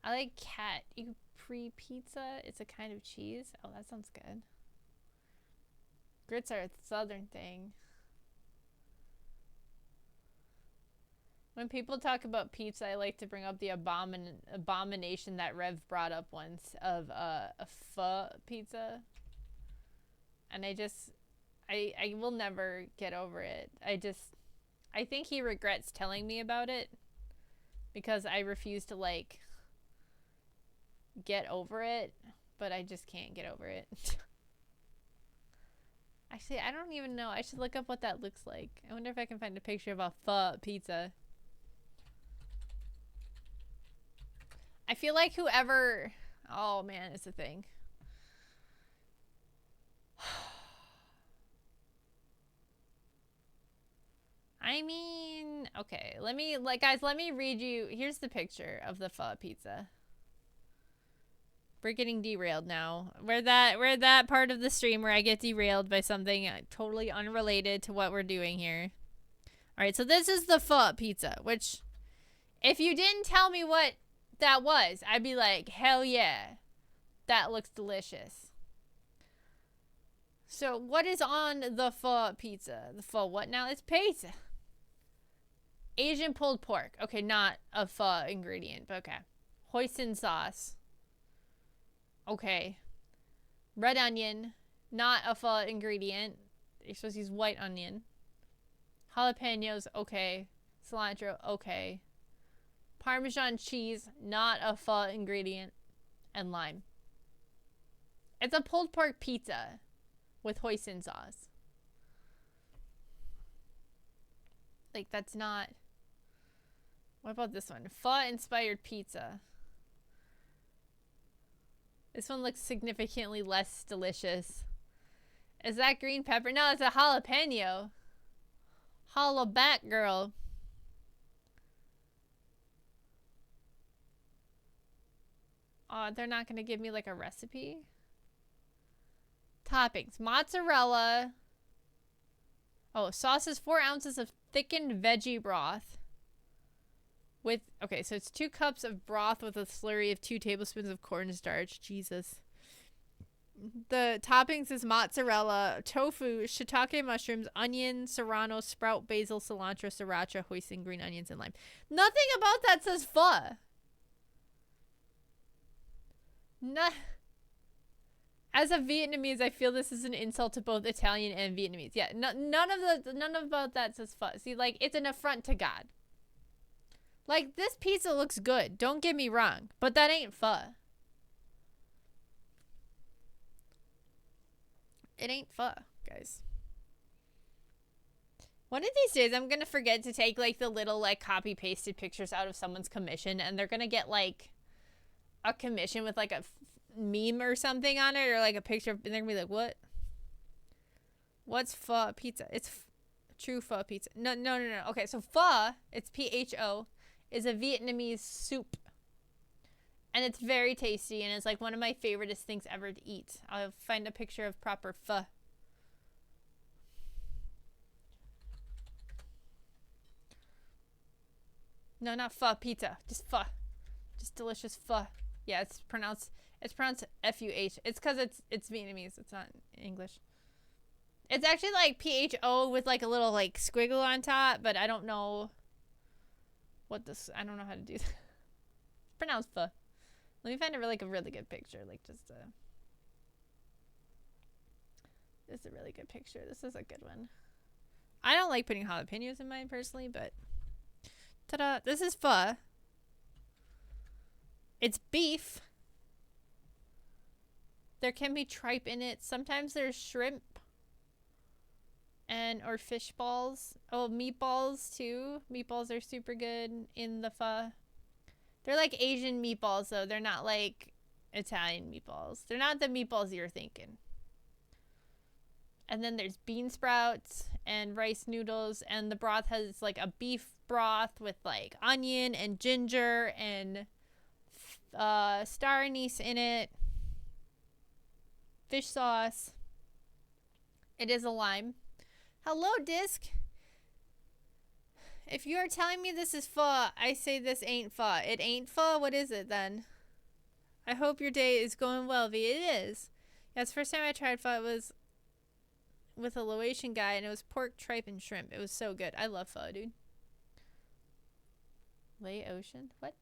S1: I like cat. You pre-pizza. It's a kind of cheese. Oh, that sounds good. Grits are a southern thing. When people talk about pizza, I like to bring up the abomination that Rev brought up once of a pho pizza. And I will never get over it. I think he regrets telling me about it because I refuse to, like, get over it, but I just can't get over it. Actually, I don't even know. I should look up what that looks like. I wonder if I can find a picture of a pho pizza. I feel like whoever... Oh, man, it's a thing. I mean... Okay, guys, let me read you... Here's the picture of the pho pizza. We're getting derailed now. We're that part of the stream where I get derailed by something totally unrelated to what we're doing here. Alright, so this is the pho pizza, which, if you didn't tell me what that was, I'd be like, hell yeah, that looks delicious. So what is on the pho pizza? The pho what now? It's pizza. Asian pulled pork. Okay, not a pho ingredient, but okay. Hoisin sauce. Okay. Red onion. Not a pho ingredient. You're supposed to use white onion. Jalapenos. Okay. Cilantro. Okay. Parmesan cheese. Not a pho ingredient. And lime. It's a pulled pork pizza with hoisin sauce. Like, that's not... What about this one? Pho-inspired pizza. This one looks significantly less delicious. Is that green pepper? No, it's a jalapeno. Holla back, girl. Oh, they're not going to give me, like, a recipe? Toppings. Mozzarella. Oh, sauce is 4 ounces of thickened veggie broth. With, okay, so it's 2 cups of broth with a slurry of 2 tablespoons of cornstarch. Jesus. The toppings is mozzarella, tofu, shiitake mushrooms, onion, serrano, sprout, basil, cilantro, sriracha, hoisin, green onions, and lime. Nothing about that says pho. As a Vietnamese, I feel this is an insult to both Italian and Vietnamese. Yeah, none about that says pho. See, like, it's an affront to God. Like, this pizza looks good. Don't get me wrong. But that ain't pho. It ain't pho, guys. One of these days, I'm gonna forget to take, like, the little, like, copy-pasted pictures out of someone's commission. And they're gonna get, like, a commission with, like, a meme or something on it. Or, like, a picture. And they're gonna be like, what? What's pho pizza? It's true pho pizza. No. Okay, so pho, it's P-H-O. Is a Vietnamese soup. And it's very tasty, and it's like one of my favoriteest things ever to eat. I'll find a picture of proper pho. No, not pho pizza. Just pho. Just delicious pho. Yeah, it's pronounced F-U-H. It's because it's Vietnamese. It's not English. It's actually like P-H-O with like a little like squiggle on top, but I don't know what this, I don't know how to do that. It's pronounced pho. Let me find a really good picture. Like just this is a really good picture. This is a good one. I don't like putting jalapenos in mine personally, but ta-da! This is pho. It's beef. There can be tripe in it. Sometimes there's shrimp. Or fish balls. Oh, meatballs too. Meatballs are super good in the pho. They're like Asian meatballs though. They're not like Italian meatballs. They're not the meatballs you're thinking. And then there's bean sprouts and rice noodles. And the broth has like a beef broth with like onion and ginger and star anise in it. Fish sauce. It is a lime. Hello, Disc. If you are telling me this is pho, I say this ain't pho. It ain't pho? What is it then? I hope your day is going well, V. It is. Yeah, it's the first time I tried pho. It was with a Laotian guy, and it was pork, tripe, and shrimp. It was so good. I love pho, dude. Laotian? What?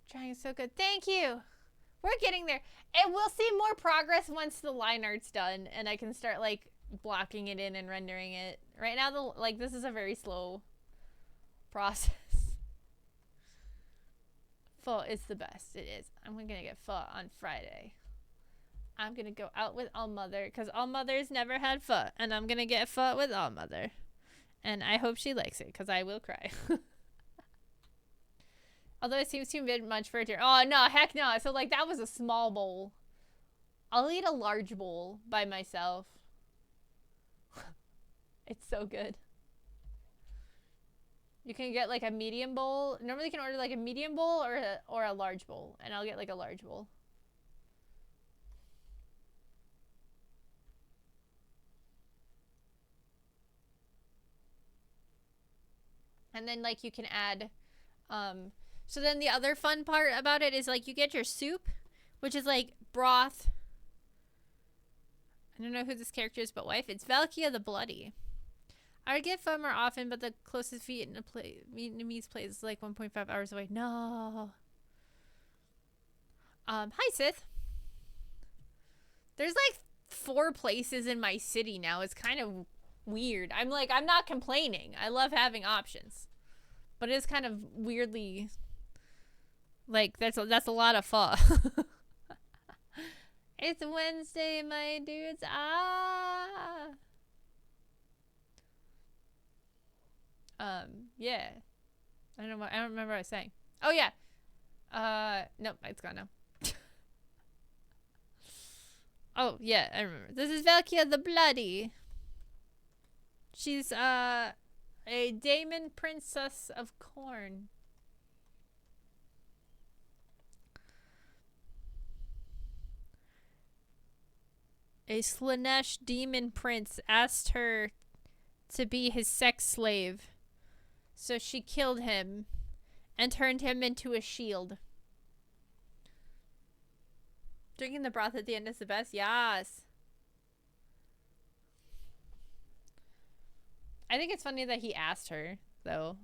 S1: Trying is so good. Thank you. We're getting there. And we'll see more progress once the line art's done and I can start like blocking it in and rendering it. Right now, this is a very slow process. Pho is the best. It is. I'm gonna get pho on Friday. I'm gonna go out with All Mother because All Mother's never had pho, and I'm gonna get pho with All Mother. And I hope she likes it because I will cry. Although it seems too much for her. Oh, no, heck no. So, like, that was a small bowl. I'll eat a large bowl by myself. It's so good. You can get, like, a medium bowl. Normally you can order, like, a medium bowl or a large bowl. And I'll get, like, a large bowl. And then, like, you can add... So then the other fun part about it is, like, you get your soup, which is, like, broth. I don't know who this character is, but wife. It's Valkia the Bloody. I would get pho more often, but the closest Vietnamese place is, like, 1.5 hours away. No. Hi, Sith. There's, like, 4 places in my city now. It's kind of weird. I'm not complaining. I love having options. But it is kind of weirdly... Like, that's a lot of pho. It's Wednesday, my dudes. Yeah. I don't remember what I was saying. Oh, yeah. Nope, it's gone now. Oh, yeah, I remember. This is Valkia the Bloody. She's, a Daemon Princess of Corn. A Slaanesh demon prince asked her to be his sex slave. So she killed him and turned him into a shield. Drinking the broth at the end is the best? Yes. I think it's funny that he asked her, though.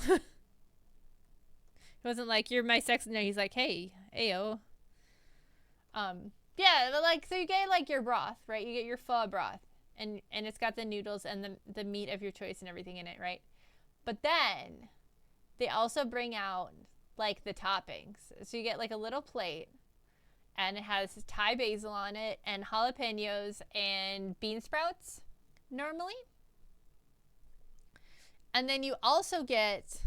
S1: He wasn't like, you're my sex... No, he's like, hey, ayo. Yeah, but like, so you get like your broth, right? You get your pho broth, and it's got the noodles and the meat of your choice and everything in it, right? But then they also bring out like the toppings. So you get like a little plate, and it has Thai basil on it and jalapenos and bean sprouts normally. And then you also get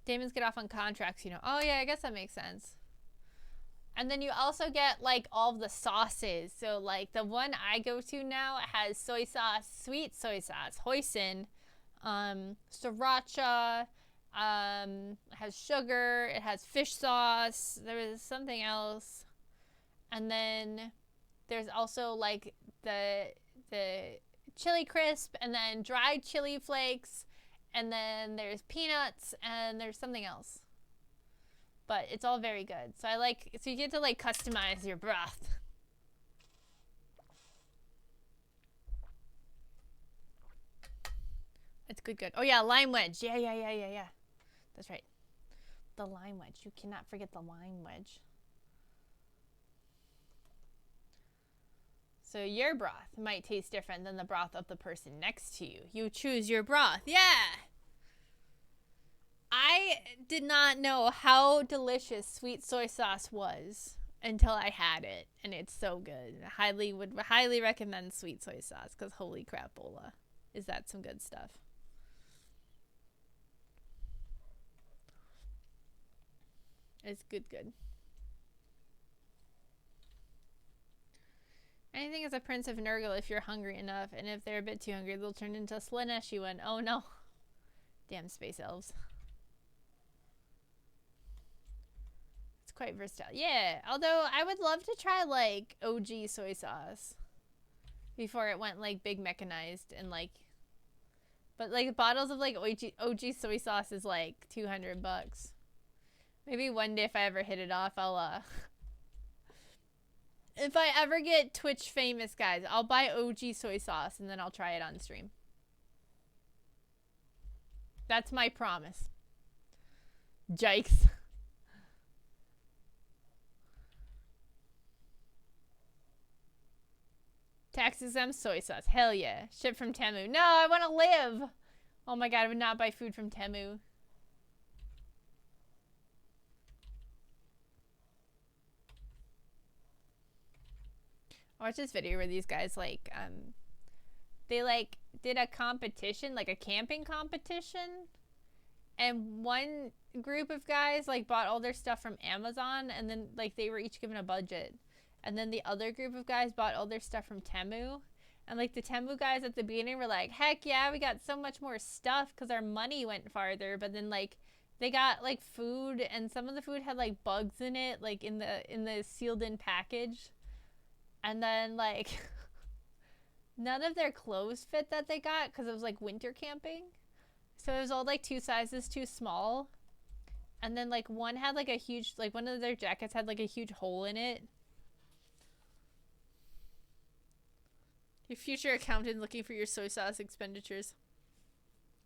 S1: Daemons get off on contracts, you know. Oh yeah, I guess that makes sense. And then you also get, like, all of the sauces. So, like, the one I go to now has soy sauce, sweet soy sauce, hoisin, sriracha, it has sugar, it has fish sauce, there is something else. And then there's also, like, the chili crisp, and then dried chili flakes, and then there's peanuts, and there's something else. But it's all very good. So so you get to like customize your broth. It's good. Oh yeah, lime wedge. Yeah. That's right. The lime wedge. You cannot forget the lime wedge. So your broth might taste different than the broth of the person next to you. You choose your broth. Yeah. I did not know how delicious sweet soy sauce was until I had it, and it's so good. I would highly recommend sweet soy sauce, because holy crapola, is that some good stuff. It's good. Anything is a prince of Nurgle if you're hungry enough, and if they're a bit too hungry, they'll turn into a Slaaneshi one. Oh no. Damn space elves. Quite versatile. Yeah, although I would love to try like OG soy sauce before it went like big mechanized and like, but like bottles of like OG soy sauce is like $200. Maybe one day if I ever hit it off, I'll if I ever get Twitch famous, guys, I'll buy OG soy sauce and then I'll try it on stream. That's my promise. Jikes. Tax exempt soy sauce. Hell yeah. Ship from Temu. No, I want to live. Oh my god, I would not buy food from Temu. I watched this video where these guys like they like did a competition, like a camping competition, and one group of guys like bought all their stuff from Amazon, and then like they were each given a budget, and then the other group of guys bought all their stuff from Temu, and like the Temu guys at the beginning were like, heck yeah, we got so much more stuff because our money went farther, but then like they got like food, and some of the food had like bugs in it, like in the sealed in package, and then like none of their clothes fit that they got because it was like winter camping. So it was all like 2 sizes too small. And then like one had like a huge, like one of their jackets had like a huge hole in it. Your future accountant looking for your soy sauce expenditures.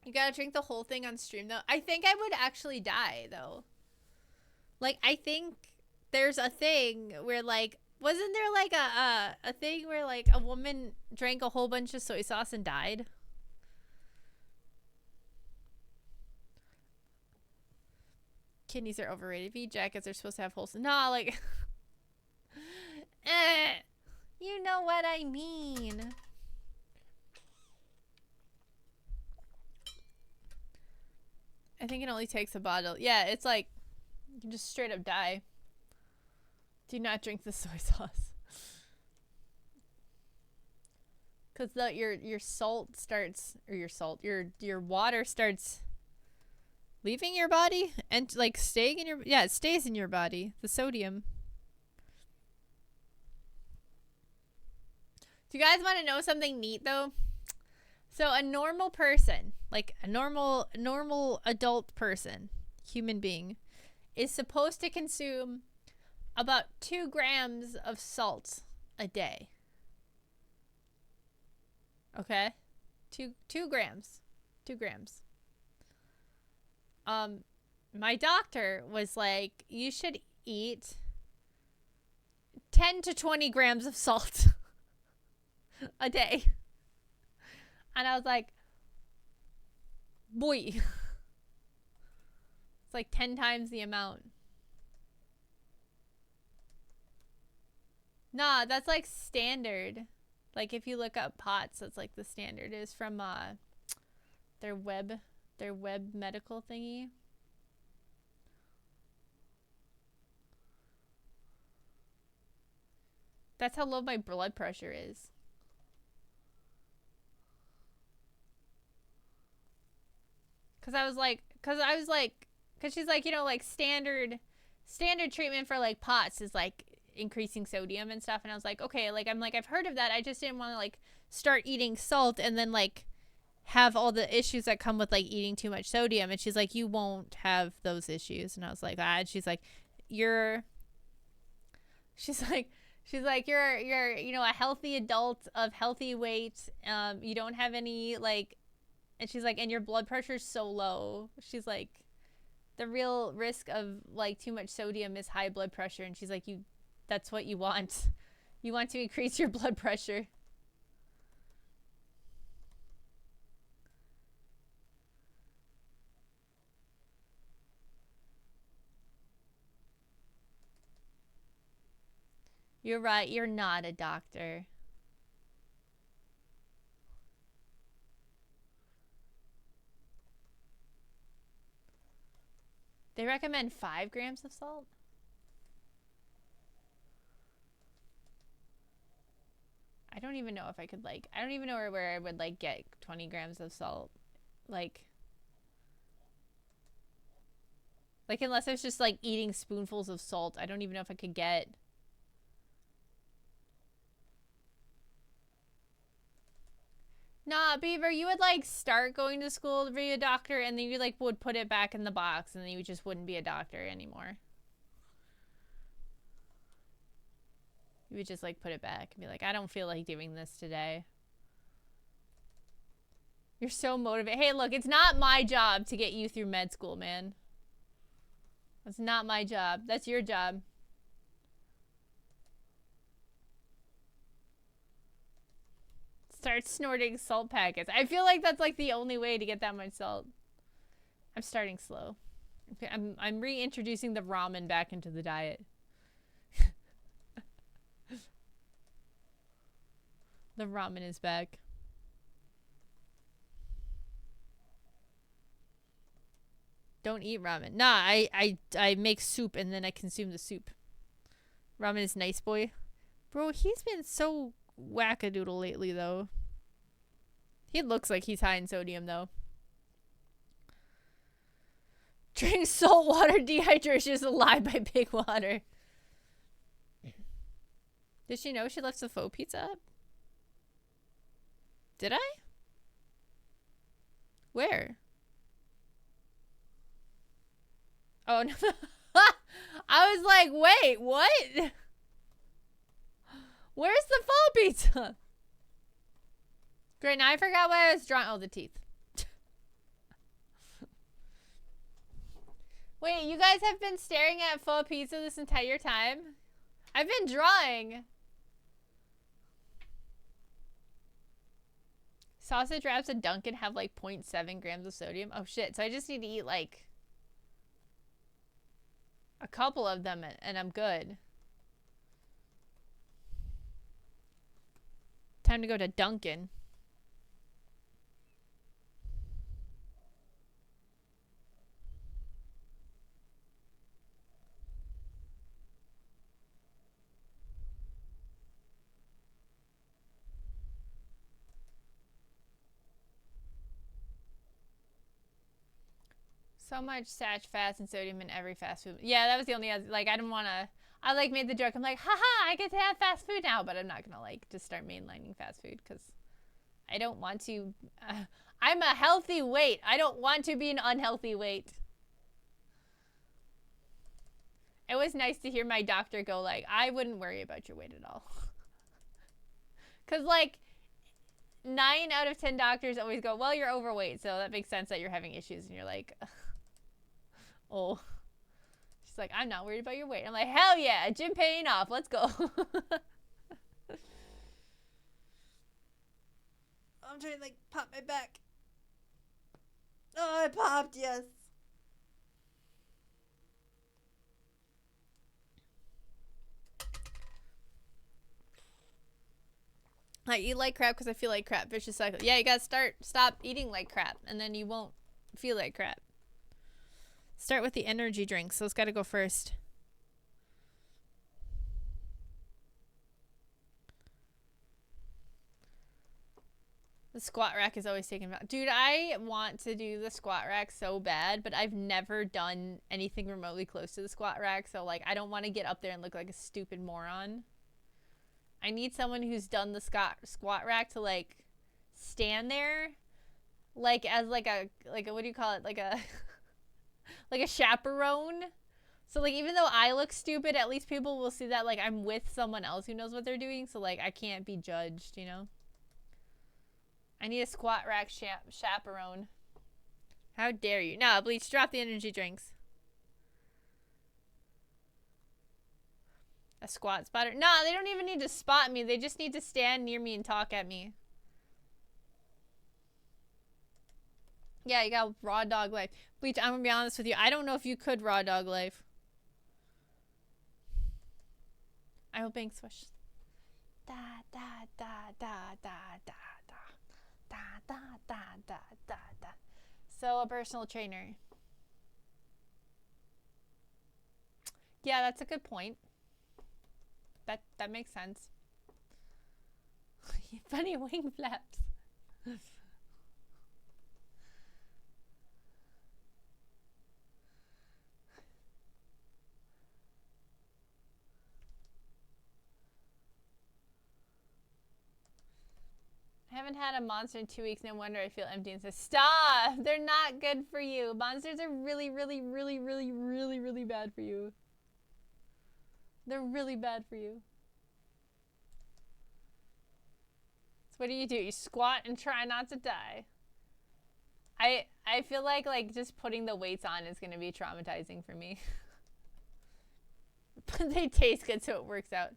S1: You gotta drink the whole thing on stream though. I think I would actually die though. Like I think there's a thing where like, wasn't there like a thing where like a woman drank a whole bunch of soy sauce and died? Kidneys are overrated. V jackets are supposed to have holes. No, like you know what I mean. I think it only takes a bottle. Yeah, it's like you can just straight up die. Do not drink the soy sauce. Cause your salt starts, or your water starts leaving your body and like staying in your, yeah, it stays in your body. The sodium. Do you guys want to know something neat though? So a normal person, like a normal adult person, human being, is supposed to consume about 2 grams of salt a day. Okay? 2 grams. 2 grams. My doctor was like, you should eat 10 to 20 grams of salt a day. And I was like, boy. It's like 10 times the amount. Nah, that's like standard. Like if you look up POTS, that's like the standard is from their web medical thingy. That's how low my blood pressure is. Cause she's like, you know, like standard treatment for like POTS is like increasing sodium and stuff, and I was like, okay, like I'm like, I've heard of that, I just didn't want to like start eating salt and then like have all the issues that come with like eating too much sodium. And she's like, you won't have those issues. And I was like, and she's like, you're you know, a healthy adult of healthy weight, you don't have any like, and she's like, and your blood pressure's so low. She's like, the real risk of like too much sodium is high blood pressure. And she's like, that's what you want. You want to increase your blood pressure. You're right, you're not a doctor. They recommend 5 grams of salt. I don't even know if I could like, I don't even know where I would like get 20 grams of salt. Like unless I was just like eating spoonfuls of salt, I don't even know if I could get. Nah, Beaver, you would like start going to school to be a doctor, and then you like would put it back in the box, and then you just wouldn't be a doctor anymore. You would just like put it back and be like, I don't feel like doing this today. You're so motivated. Hey, look, it's not my job to get you through med school, man. That's not my job. That's your job. start snorting salt packets. I feel like that's like the only way to get that much salt. I'm starting slow. Okay, I'm reintroducing the ramen back into the diet. The ramen is back. Don't eat ramen. Nah, I make soup and then I consume the soup. Ramen is nice, boy. Bro, he's been so wackadoodle lately, though. He looks like he's high in sodium, though. Drink salt water. Dehydration is a lie by Big Water. Did she know she left the faux pizza up? Did I? Where? Oh, no. I was like, wait, what? Where's the faux pizza? Great, now I forgot why I was drawing. Oh, the teeth. Wait, you guys have been staring at faux pizza this entire time? I've been drawing. Sausage wraps at Dunkin' have like 0.7 grams of sodium. Oh shit, so I just need to eat like a couple of them and I'm good. Time to go to Dunkin'. So much satch, fats, and sodium in every fast food. Yeah, that was the only other, like, I didn't want to, I, like, made the joke. I'm like, haha, I get to have fast food now, but I'm not going to, like, just start mainlining fast food, because I don't want to, I'm a healthy weight. I don't want to be an unhealthy weight. It was nice to hear my doctor go, like, I wouldn't worry about your weight at all. Because, like, 9 out of 10 doctors always go, well, you're overweight, so that makes sense that you're having issues, and you're like, oh. She's like, I'm not worried about your weight. I'm like, hell yeah, gym paying off. Let's go.
S2: I'm trying to, like, pop my back. Oh, I popped, yes.
S1: I eat like crap because I feel like crap. Vicious cycle. Yeah, you gotta stop eating like crap, and then you won't feel like crap. Start with the energy drinks. Those gotta go first. The squat rack is always taken back. Dude, I want to do the squat rack so bad, but I've never done anything remotely close to the squat rack, so, like, I don't want to get up there and look like a stupid moron. I need someone who's done the squat rack to, like, stand there, like, as, like a, what do you call it? Like a, like a chaperone. So, like, even though I look stupid, at least people will see that, like, I'm with someone else who knows what they're doing. So, like, I can't be judged, you know? I need a squat rack chaperone. How dare you? No, Bleach, drop the energy drinks. A squat spotter? Nah, they don't even need to spot me. They just need to stand near me and talk at me. Yeah, you got raw dog life. Bleach, I'm gonna be honest with you. I don't know if you could raw dog life. I hope Bank swish. Da da da da da da da da da da da da da. So a personal trainer. Yeah, that's a good point. That makes sense. Funny wing flaps. I haven't had a monster in 2 weeks. No wonder I feel empty and says, stop! They're not good for you. Monsters are really, really, really, really, really, really bad for you. They're really bad for you. So what do? You squat and try not to die. I feel like just putting the weights on is going to be traumatizing for me. But they taste good, so it works out.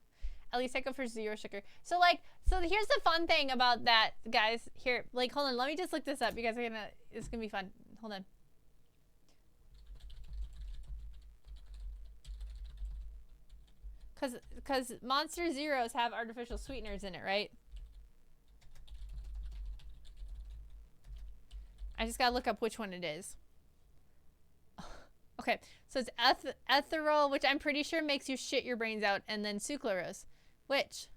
S1: At least I go for 0 sugar. So like, so here's the fun thing about that, guys. Here, like, hold on. Let me just look this up. You guys are gonna, it's gonna be fun. Hold on. Cause Monster Zeros have artificial sweeteners in it, right? I just gotta look up which one it is. Okay, so it's ethanol, which I'm pretty sure makes you shit your brains out, and then sucralose, which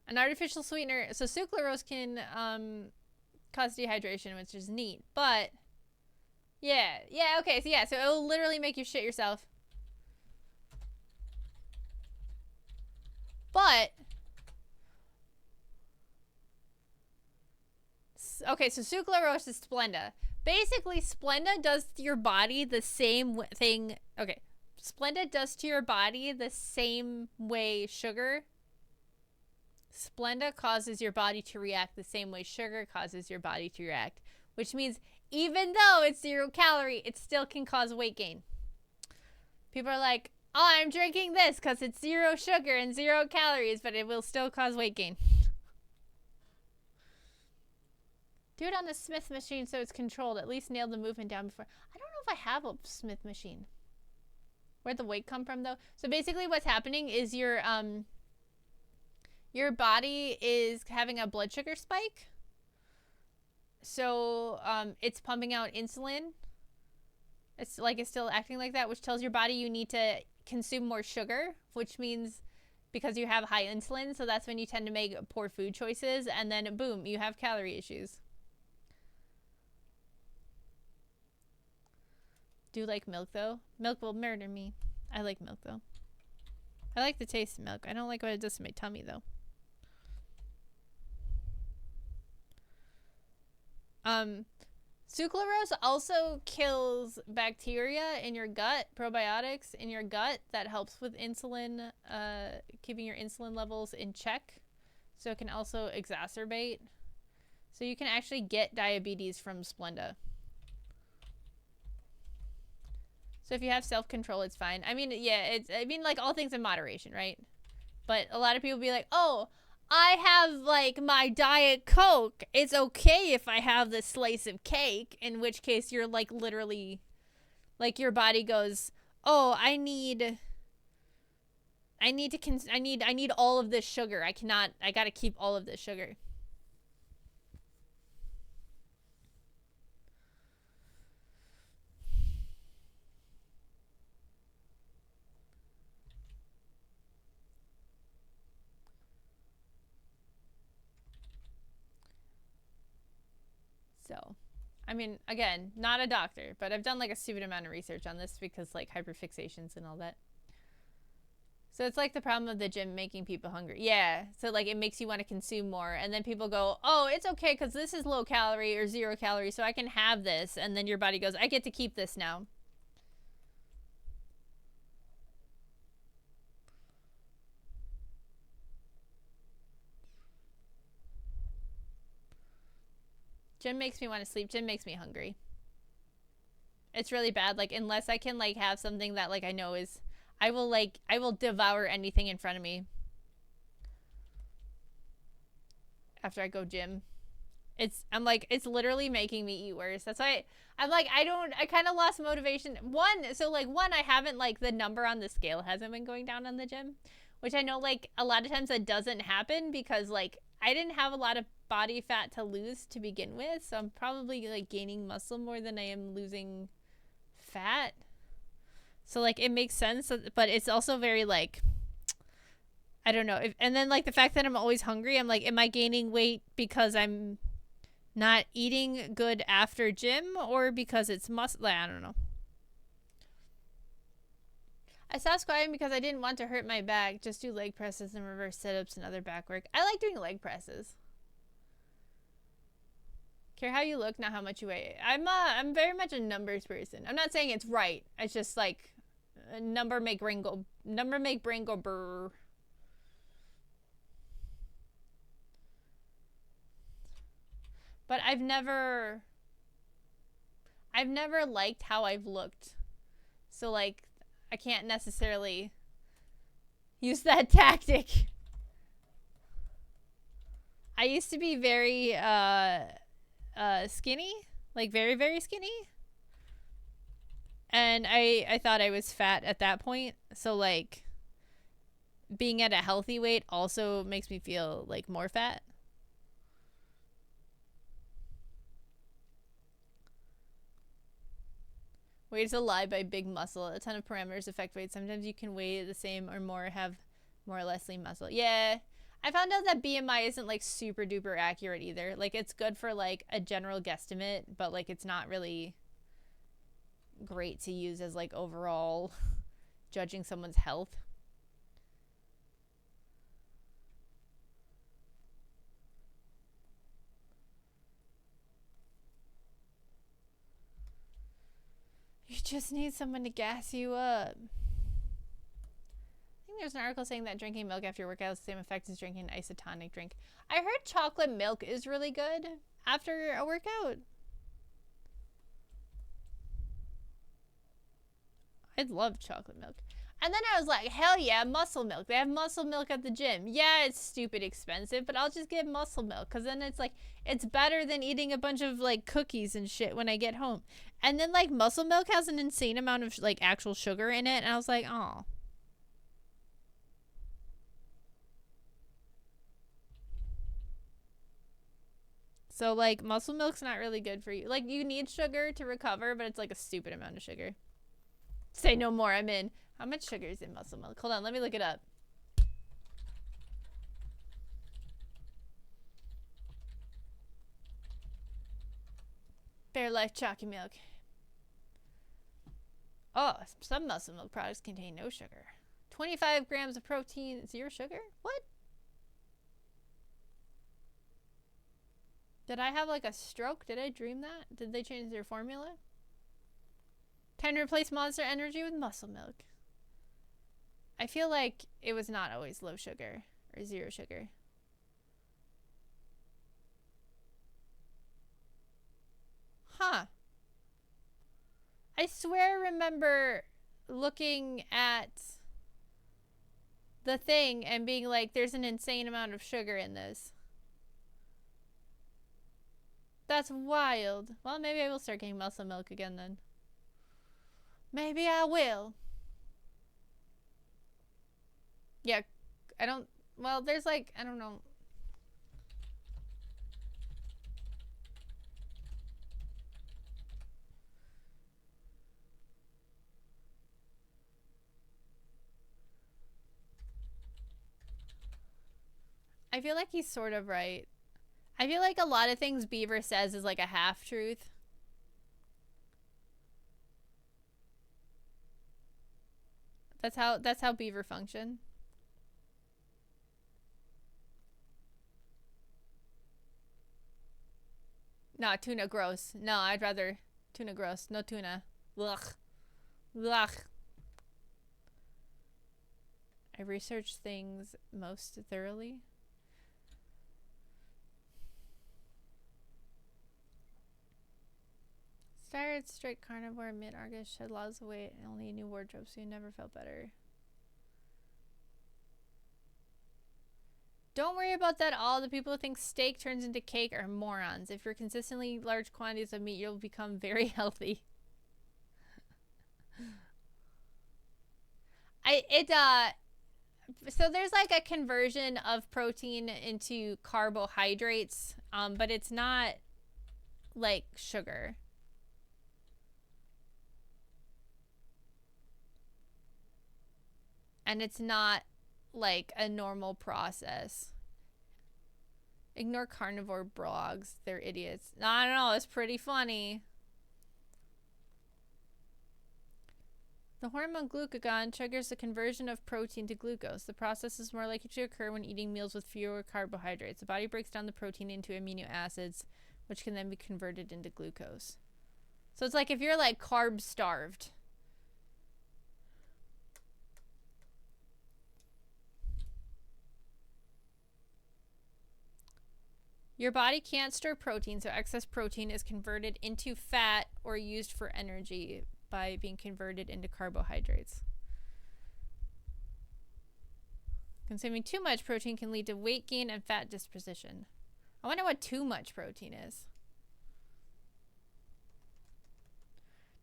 S1: an artificial sweetener. So sucralose can cause dehydration, which is neat, but yeah, okay, so yeah, so it'll literally make you shit yourself. But okay, so sucralose is Splenda. Basically, Splenda does to your body the same thing. Okay, Splenda does to your body the same way sugar. Splenda causes your body to react the same way sugar causes your body to react, which means even though it's 0 calorie, it still can cause weight gain. People are like, oh, I'm drinking this because it's 0 sugar and 0 calories, but it will still cause weight gain. Do it on the Smith machine so it's controlled. At least nail the movement down before. I don't know if I have a Smith machine. Where'd the weight come from, though? So basically what's happening is your body is having a blood sugar spike. So it's pumping out insulin. It's like it's still acting like that, which tells your body you need to consume more sugar, which means because you have high insulin, so that's when you tend to make poor food choices, and then boom, you have calorie issues. Do you like milk, though? Milk will murder me. I like milk, though. I like the taste of milk. I don't like what it does to my tummy, though. Sucralose also kills bacteria in your gut, probiotics in your gut that helps with insulin, keeping your insulin levels in check. So it can also exacerbate. So you can actually get diabetes from Splenda. So if you have self-control, it's fine. I mean, yeah, I mean, like, all things in moderation, right? But a lot of people be like, oh, I have, like, my Diet Coke. It's okay if I have this slice of cake, in which case you're, like, literally, like, your body goes, oh, I need all of this sugar. I gotta keep all of this sugar. So, I mean, again, not a doctor, but I've done like a stupid amount of research on this because like hyperfixations and all that. So it's like the problem of the gym making people hungry. Yeah, so like it makes you want to consume more, and then people go, oh, it's okay because this is low calorie or 0 calorie, so I can have this, and then your body goes, I get to keep this now. Gym makes me want to sleep. Gym makes me hungry. It's really bad. Like, unless I can, like, have something that, like, I know is... I will devour anything in front of me. After I go gym. I'm like, it's literally making me eat worse. That's why I'm like, I kind of lost motivation. One, I haven't, like, the number on the scale hasn't been going down on the gym. Which I know, like, a lot of times that doesn't happen because, like, I didn't have a lot of body fat to lose to begin with, so I'm probably like gaining muscle more than I am losing fat. So like it makes sense, but it's also very like, I don't know. And then like the fact that I'm always hungry, I'm like, am I gaining weight because I'm not eating good after gym or because it's muscle? I don't know. I stopped squatting because I didn't want to hurt my back. Just do leg presses and reverse sit-ups and other back work. I like doing leg presses. Care how you look, not how much you weigh. I'm very much a numbers person. I'm not saying it's right. It's just like number make brain go brr. But I've never liked how I've looked. So like I can't necessarily use that tactic. I used to be very skinny, like very, very skinny. And I thought I was fat at that point. So like being at a healthy weight also makes me feel like more fat. Weight is a lie by big muscle. A ton of parameters affect weight. Sometimes you can weigh the same or more, have more or less lean muscle. Yeah. I found out that BMI isn't like super duper accurate either. Like it's good for like a general guesstimate, but like it's not really great to use as like overall judging someone's health. You just need someone to gas you up. I think there's an article saying that drinking milk after your workout has the same effect as drinking an isotonic drink. I heard chocolate milk is really good after a workout. I'd love chocolate milk. And then I was like, hell yeah, muscle milk. They have muscle milk at the gym. Yeah, it's stupid expensive, but I'll just get muscle milk. Because then it's like, it's better than eating a bunch of like cookies and shit when I get home. And then like muscle milk has an insane amount of like actual sugar in it. And I was like, oh. So like muscle milk's not really good for you. Like you need sugar to recover, but it's like a stupid amount of sugar. Say no more, I'm in. How much sugar is in muscle milk? Hold on, let me look it up. Fairlife Chalky Milk. Oh, some muscle milk products contain no sugar. 25 grams of protein, 0 sugar? What? Did I have like a stroke? Did I dream that? Did they change their formula? Time to replace Monster Energy with muscle milk. I feel like it was not always low sugar or 0 sugar. Huh. I swear I remember looking at the thing and being like, there's an insane amount of sugar in this. That's wild. Well, maybe I will start getting muscle milk again then. Maybe I will. Yeah, I don't... Well, there's like... I don't know. I feel like he's sort of right. I feel like a lot of things Beaver says is like a half-truth. That's how Beaver function. No, tuna gross. No, I'd rather tuna gross. No tuna. Ugh. Ugh. I researched things most thoroughly. Started strict carnivore mid-August, shed lots of weight, and only a new wardrobe, so you never felt better. Don't worry about that all. The people who think steak turns into cake are morons. If you're consistently large quantities of meat, you'll become very healthy. So there's like a conversion of protein into carbohydrates, but it's not like sugar. And it's not like a normal process. Ignore carnivore blogs. They're idiots. I don't know. It's pretty funny. The hormone glucagon triggers the conversion of protein to glucose. The process is more likely to occur when eating meals with fewer carbohydrates. The body breaks down the protein into amino acids, which can then be converted into glucose. So it's like if you're like carb starved. Your body can't store protein, so excess protein is converted into fat or used for energy by being converted into carbohydrates. Consuming too much protein can lead to weight gain and fat disposition. I wonder what too much protein is.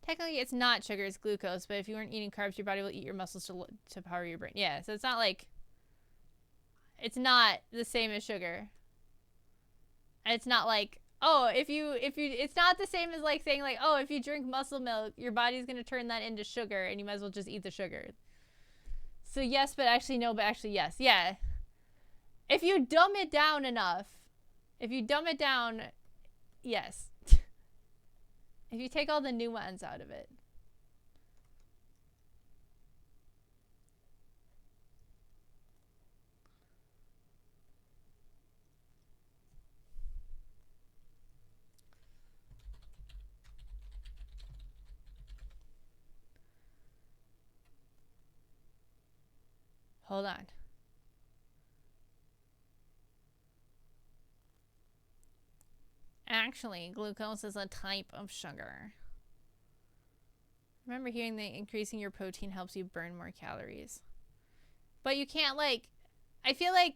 S1: Technically, it's not sugar, it's glucose, but if you weren't eating carbs, your body will eat your muscles to power your brain. Yeah, so it's not like... It's not the same as sugar. And it's not like, oh, if you, it's not the same as like saying like, oh, if you drink muscle milk, your body's going to turn that into sugar and you might as well just eat the sugar. So yes, but actually no, but actually yes. Yeah. If you dumb it down enough, yes. If you take all the nuance out of it. Hold on. Actually, glucose is a type of sugar. I remember hearing that increasing your protein helps you burn more calories. But you can't like, I feel like,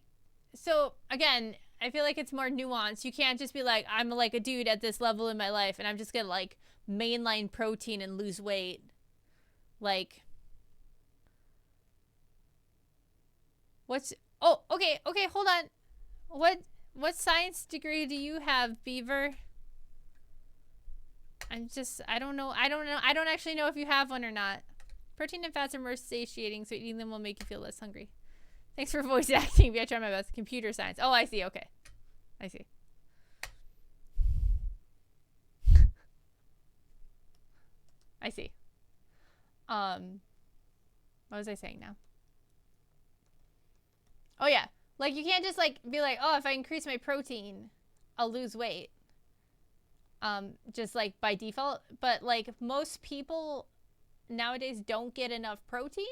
S1: so again, I feel like it's more nuanced. You can't just be like, I'm like a dude at this level in my life and I'm just gonna like mainline protein and lose weight. Like, what's, oh, okay, hold on. What science degree do you have, Beaver? I don't know. I don't actually know if you have one or not. Protein and fats are more satiating, so eating them will make you feel less hungry. Thanks for voice acting. I try my best. Computer science. Oh, I see. Okay. I see. I see. What was I saying now? Oh, yeah. Like, you can't just, like, be like, oh, if I increase my protein, I'll lose weight. Just, like, by default. But, like, most people nowadays don't get enough protein.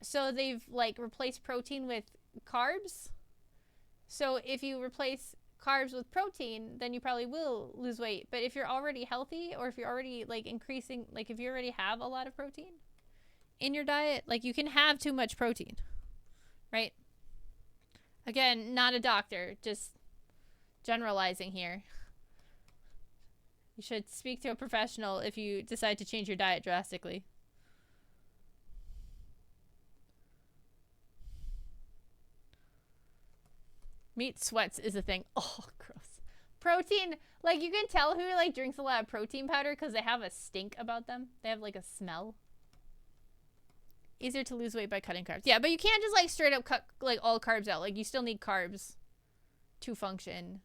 S1: So they've, like, replaced protein with carbs. So if you replace carbs with protein, then you probably will lose weight. But if you're already healthy, or if you're already, like, increasing, like, if you already have a lot of protein in your diet, like, you can have too much protein. Right? Again, not a doctor, just generalizing here. You should speak to a professional if you decide to change your diet drastically. Meat sweats is a thing. Oh, gross. Protein, like you can tell who like drinks a lot of protein powder because they have a stink about them. They have like a smell. Easier to lose weight by cutting carbs. Yeah, but you can't just like straight up cut like all carbs out. Like you still need carbs to function.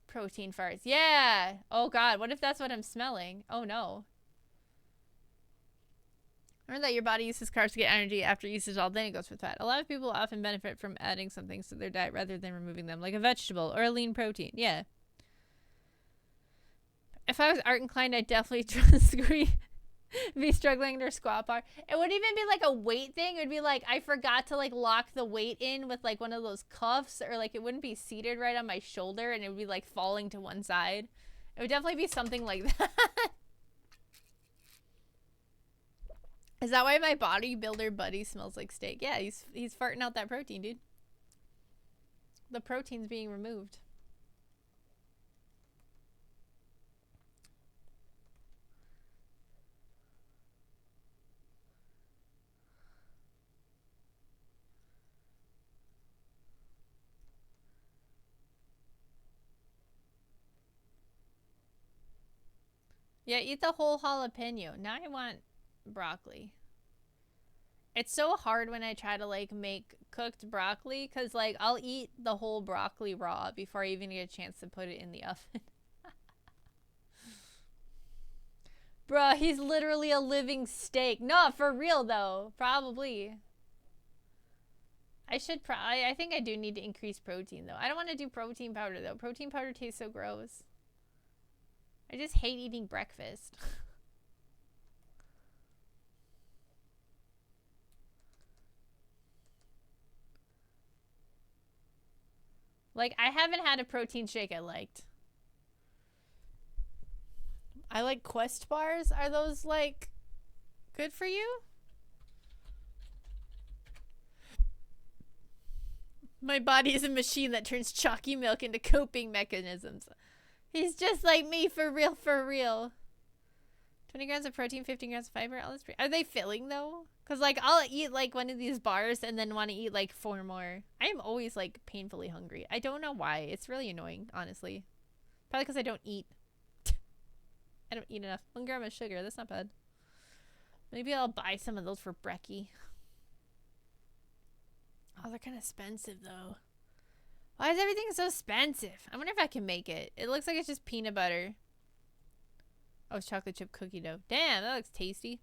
S1: Protein farts. Yeah. Oh god, what if that's what I'm smelling? Oh no. Remember that your body uses carbs to get energy after usage all, then it goes for fat. A lot of people often benefit from adding some things to their diet rather than removing them, like a vegetable or a lean protein. Yeah. If I was art inclined, I'd definitely be struggling under squat bar. It wouldn't even be like a weight thing. It would be like I forgot to like lock the weight in with like one of those cuffs, or like it wouldn't be seated right on my shoulder and it would be like falling to one side. It would definitely be something like that. Is that why my bodybuilder buddy smells like steak? Yeah, he's farting out that protein, dude. The protein's being removed. Yeah, eat the whole jalapeno. Now I want broccoli. It's so hard when I try to like make cooked broccoli because like I'll eat the whole broccoli raw before I even get a chance to put it in the oven. Bruh, he's literally a living steak. No, for real though. Probably. I think I do need to increase protein though. I don't want to do protein powder though. Protein powder tastes so gross. I just hate eating breakfast. Like, I haven't had a protein shake I liked. I like Quest bars. Are those, like, good for you? My body is a machine that turns chalky milk into coping mechanisms. He's just like me, for real, for real. 20 grams of protein, 15 grams of fiber. Oh, are they filling though? Because like I'll eat like one of these bars and then want to eat like 4 more. I am always like painfully hungry. I don't know why. It's really annoying, honestly. Probably because I don't eat. I don't eat enough. 1 gram of sugar. That's not bad. Maybe I'll buy some of those for brekkie. Oh, they're kind of expensive though. Why is everything so expensive? I wonder if I can make it. It looks like it's just peanut butter. Oh, it's chocolate chip cookie dough. Damn, that looks tasty.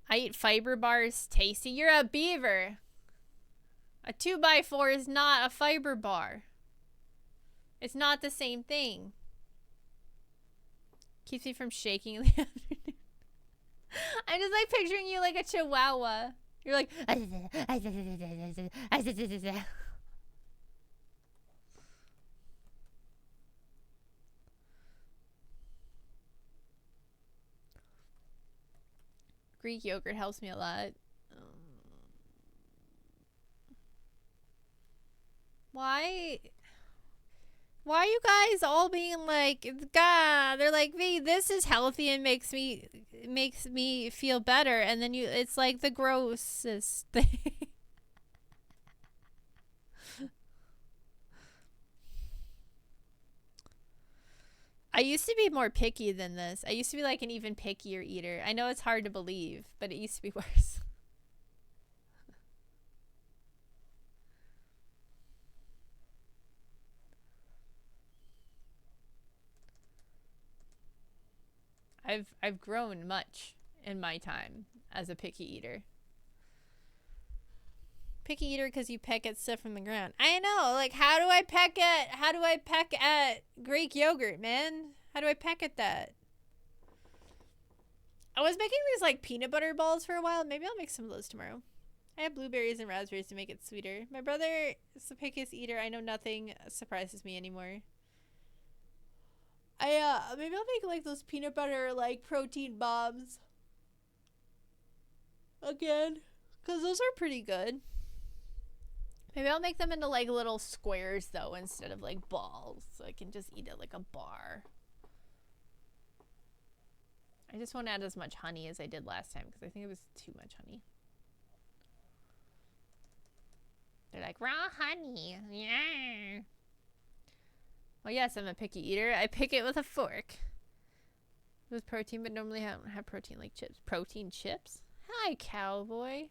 S1: I eat fiber bars. Tasty. You're a beaver. A 2x4 is not a fiber bar. It's not the same thing. Keeps me from shaking in the afternoon. I'm just like picturing you like a chihuahua. You're like... Greek yogurt helps me a lot. Why are you guys all being like, God? They're like, V, this is healthy and makes me feel better, and then it's like the grossest thing. I used to be more picky than this. I used to be like an even pickier eater. I know it's hard to believe, but it used to be worse. I've grown much in my time as a picky eater. Picky eater because you peck at stuff from the ground. I know, like how do I peck at Greek yogurt, man? How do I peck at that? I was making these like peanut butter balls for a while. Maybe I'll make some of those tomorrow. I have blueberries and raspberries to make it sweeter. My brother is the pickiest eater. I know nothing surprises me anymore. Maybe I'll make like those peanut butter like protein bombs again, because those are pretty good. Maybe I'll make them into like little squares though instead of like balls, so I can just eat it like a bar. I just won't add as much honey as I did last time because I think it was too much honey. They're like, raw honey, yeah. Well, yes, I'm a picky eater. I pick it with a fork. With protein, but normally I don't have protein like chips. Protein chips? Hi, cowboy.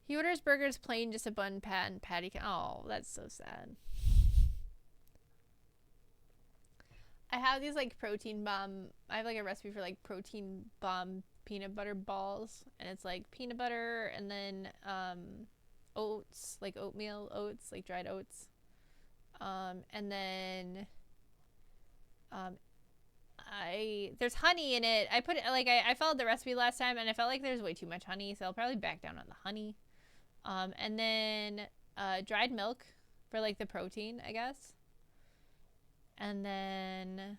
S1: He orders burgers plain, just a bun, pat, and patty. Oh, that's so sad. I have these like protein bomb. I have like a recipe for like protein bomb peanut butter balls, and it's like peanut butter and then oats, like oatmeal oats, like dried oats. And then there's honey in it. I put it like I followed the recipe last time and I felt like there's way too much honey, so I'll probably back down on the honey. And then dried milk for like the protein, I guess. And then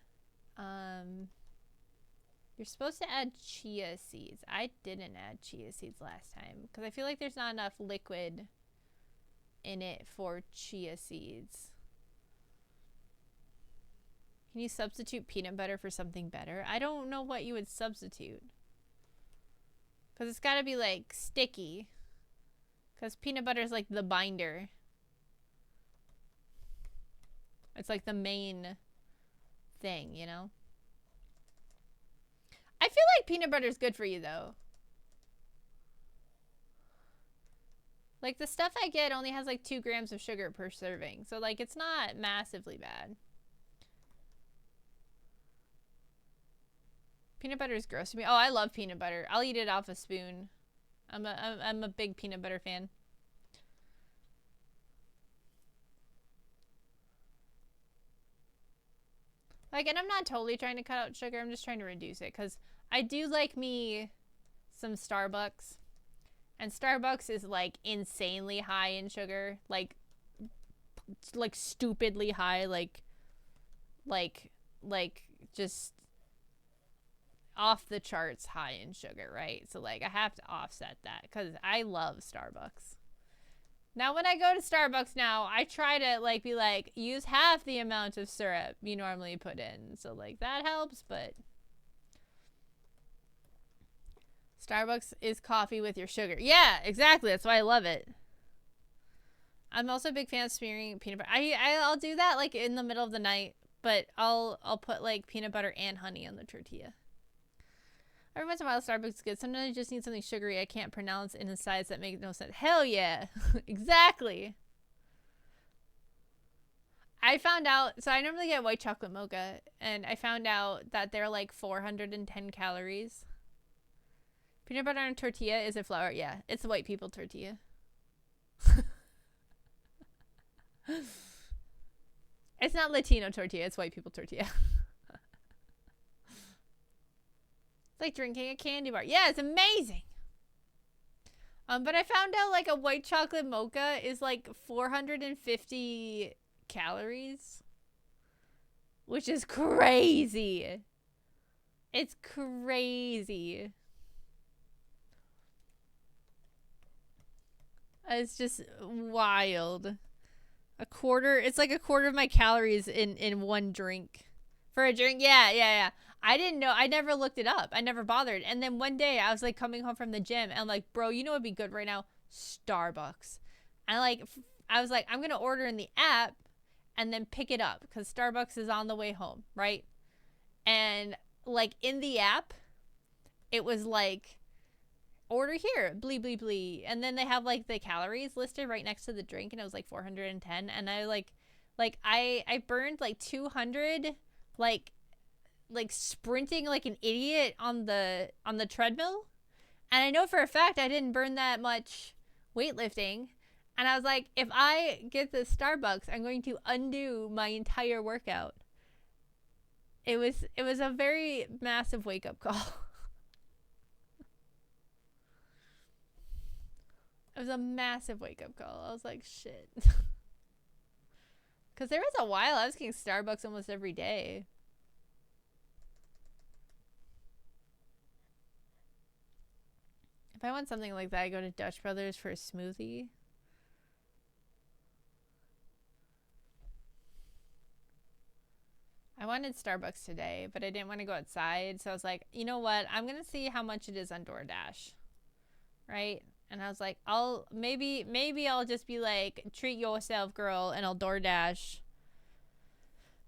S1: you're supposed to add chia seeds. I didn't add chia seeds last time because I feel like there's not enough liquid in it for chia seeds. Can you substitute peanut butter for something better? I don't know what you would substitute. Because it's got to be like sticky. Because peanut butter is like the binder. It's like the main thing, you know? I feel like peanut butter is good for you though. Like the stuff I get only has like 2 grams of sugar per serving. So like it's not massively bad. Peanut butter is gross to me. Oh, I love peanut butter. I'll eat it off a spoon. I'm a big peanut butter fan. Like, and I'm not totally trying to cut out sugar. I'm just trying to reduce it because I do like me some Starbucks. And Starbucks is like insanely high in sugar. Like stupidly high. Like just off the charts high in sugar, right? So like I have to offset that because I love Starbucks. Now when I go to Starbucks now, I try to like be like, use half the amount of syrup you normally put in. So like that helps, but Starbucks is coffee with your sugar. Yeah, exactly. That's why I love it. I'm also a big fan of smearing peanut butter. I'll do that like in the middle of the night, but I'll put like peanut butter and honey on the tortilla. Every once in a while, Starbucks is good. Sometimes I just need something sugary I can't pronounce in a size that makes no sense. Hell yeah. Exactly. I found out, so I normally get white chocolate mocha, and I found out that they're like 410 calories. Peanut butter on tortilla is a flour. Yeah, it's a white people tortilla. It's not Latino tortilla, it's white people tortilla. It's like drinking a candy bar. Yeah, it's amazing. But I found out like a white chocolate mocha is like 450 calories, which is crazy. It's crazy. It's just wild. It's like a quarter of my calories in one drink. For a drink? Yeah. I didn't know. I never looked it up. I never bothered. And then one day I was like coming home from the gym and I'm like, bro, you know what'd be good right now? Starbucks. And like, I was like, I'm going to order in the app and then pick it up because Starbucks is on the way home, right? And like in the app, it was like, order here, blee blee blee, and then they have like the calories listed right next to the drink, and it was like 410, and I like I burned like 200, like sprinting like an idiot on the treadmill, and I know for a fact I didn't burn that much weightlifting, and I was like, if I get the Starbucks, I'm going to undo my entire workout. It was a very massive wake up call. It was a massive wake-up call. I was like, shit. Because there was a while I was getting Starbucks almost every day. If I want something like that, I go to Dutch Brothers for a smoothie. I wanted Starbucks today, but I didn't want to go outside. So I was like, you know what? I'm going to see how much it is on DoorDash. Right? And I was like, maybe I'll just be like, treat yourself, girl, and I'll DoorDash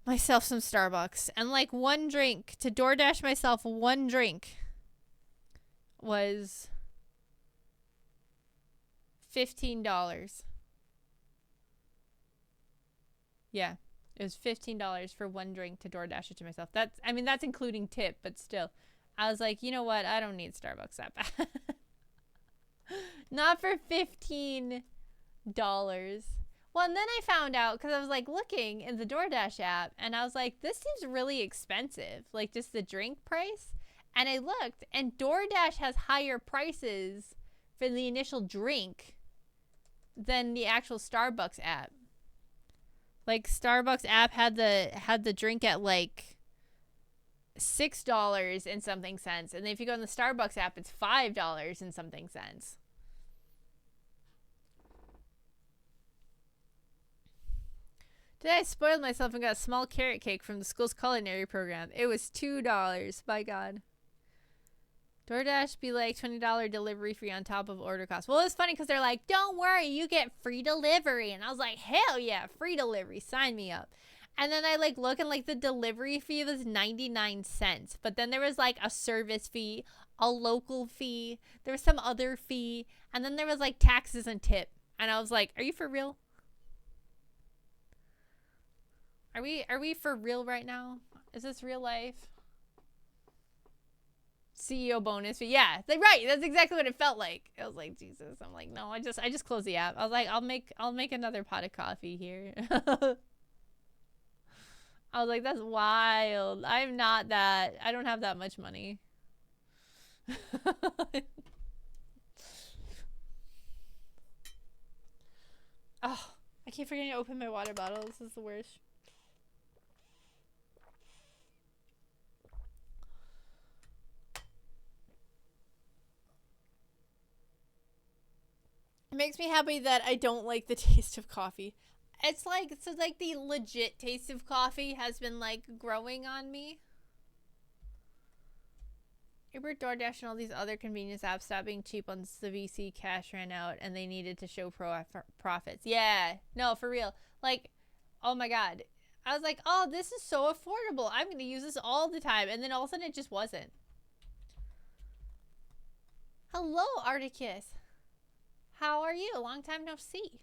S1: myself some Starbucks. And like one drink, to DoorDash myself one drink was $15. Yeah, it was $15 for one drink to DoorDash it to myself. That's including tip, but still. I was like, you know what? I don't need Starbucks that bad. Not for $15. Well, and then I found out, because I was like looking in the DoorDash app, and I was like, this seems really expensive, like just the drink price. And I looked, and DoorDash has higher prices for the initial drink than the actual Starbucks app. Like Starbucks app had the drink at like $6 and something cents, and if you go in the Starbucks app, it's $5 and something cents. Today I spoiled myself and got a small carrot cake from the school's culinary program. It was $2. By God. DoorDash be like $20 delivery fee on top of order cost. Well, it's funny because they're like, don't worry, you get free delivery. And I was like, hell yeah, free delivery. Sign me up. And then I like look and like the delivery fee was 99 cents. But then there was like a service fee, a local fee. There was some other fee. And then there was like taxes and tip. And I was like, are you for real? Are we for real right now? Is this real life? CEO bonus fee. Yeah, right. That's exactly what it felt like. I was like, Jesus. I'm like, no, I just closed the app. I was like, I'll make another pot of coffee here. I was like, that's wild. I don't have that much money. Oh, I keep forgetting to open my water bottle. This is the worst.
S2: makes me happy that I don't like the taste of coffee.
S1: It's like, so like the legit taste of coffee has been like growing on me. Uber, DoorDash, and all these other convenience apps stopped being cheap once the VC cash ran out and they needed to show profits. Yeah, no, for real. Like, oh my God. I was like, oh, this is so affordable. I'm going to use this all the time. And then all of a sudden it just wasn't. Hello, Articus. How are you? Long time no see.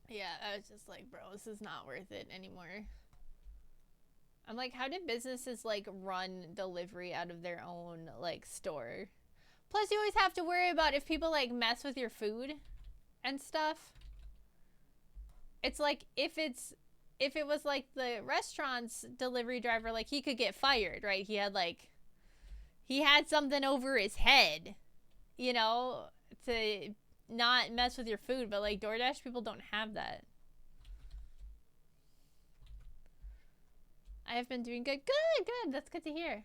S1: Yeah, I was just like, bro, this is not worth it anymore. I'm like, how did businesses like run delivery out of their own like store? Plus, you always have to worry about if people like mess with your food and stuff. It's like if it was like the restaurant's delivery driver, like he could get fired, right? He had something over his head, you know, to not mess with your food, but like DoorDash people don't have that. I have been doing good. Good. That's good to hear.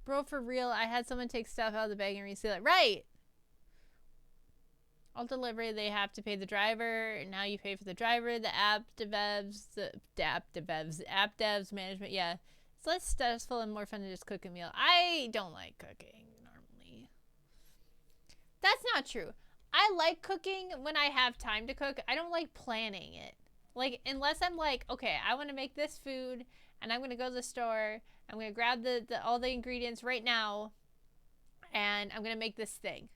S1: Bro, for real, I had someone take stuff out of the bag and reseal it. Right! All delivery, they have to pay the driver. And now you pay for the driver, the app devs, management. Yeah, it's less stressful and more fun to just cook a meal. I don't like cooking normally. That's not true. I like cooking when I have time to cook. I don't like planning it. Like, unless I'm like, okay, I want to make this food and I'm going to go to the store. I'm going to grab all the ingredients right now and I'm going to make this thing.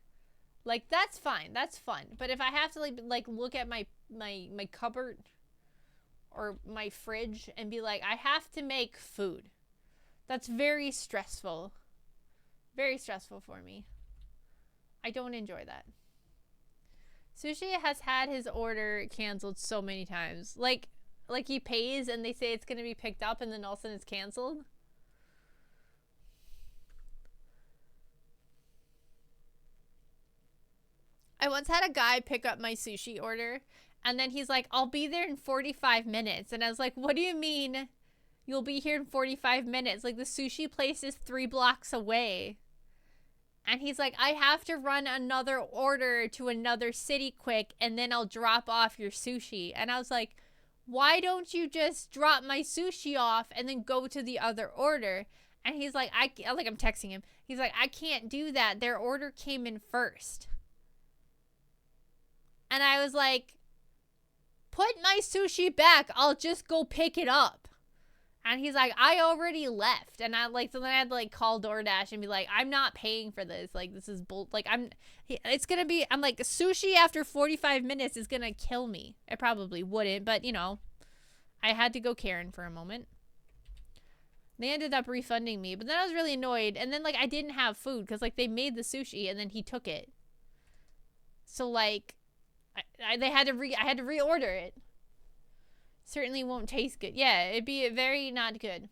S1: Like, that's fine. That's fun. But if I have to like look at my cupboard or my fridge and be like, I have to make food. That's very stressful. Very stressful for me. I don't enjoy that. Sushi has had his order canceled so many times. Like he pays and they say it's going to be picked up and then all of a sudden it's canceled. I once had a guy pick up my sushi order and then he's like, I'll be there in 45 minutes. And I was like, what do you mean you'll be here in 45 minutes? Like, the sushi place is 3 blocks away. And he's like, I have to run another order to another city quick and then I'll drop off your sushi. And I was like, why don't you just drop my sushi off and then go to the other order? And he's like, I'm texting him. He's like, I can't do that. Their order came in first. And I was like, put my sushi back. I'll just go pick it up. And he's like, I already left. And so then I had to like call DoorDash and be like, I'm not paying for this. Like, this is I'm like, sushi after 45 minutes is going to kill me. It probably wouldn't, but you know, I had to go Karen for a moment. They ended up refunding me, but then I was really annoyed. And then like, I didn't have food because like they made the sushi and then he took it. So like, I had to reorder it. Certainly won't taste good. Yeah, it'd be very not good.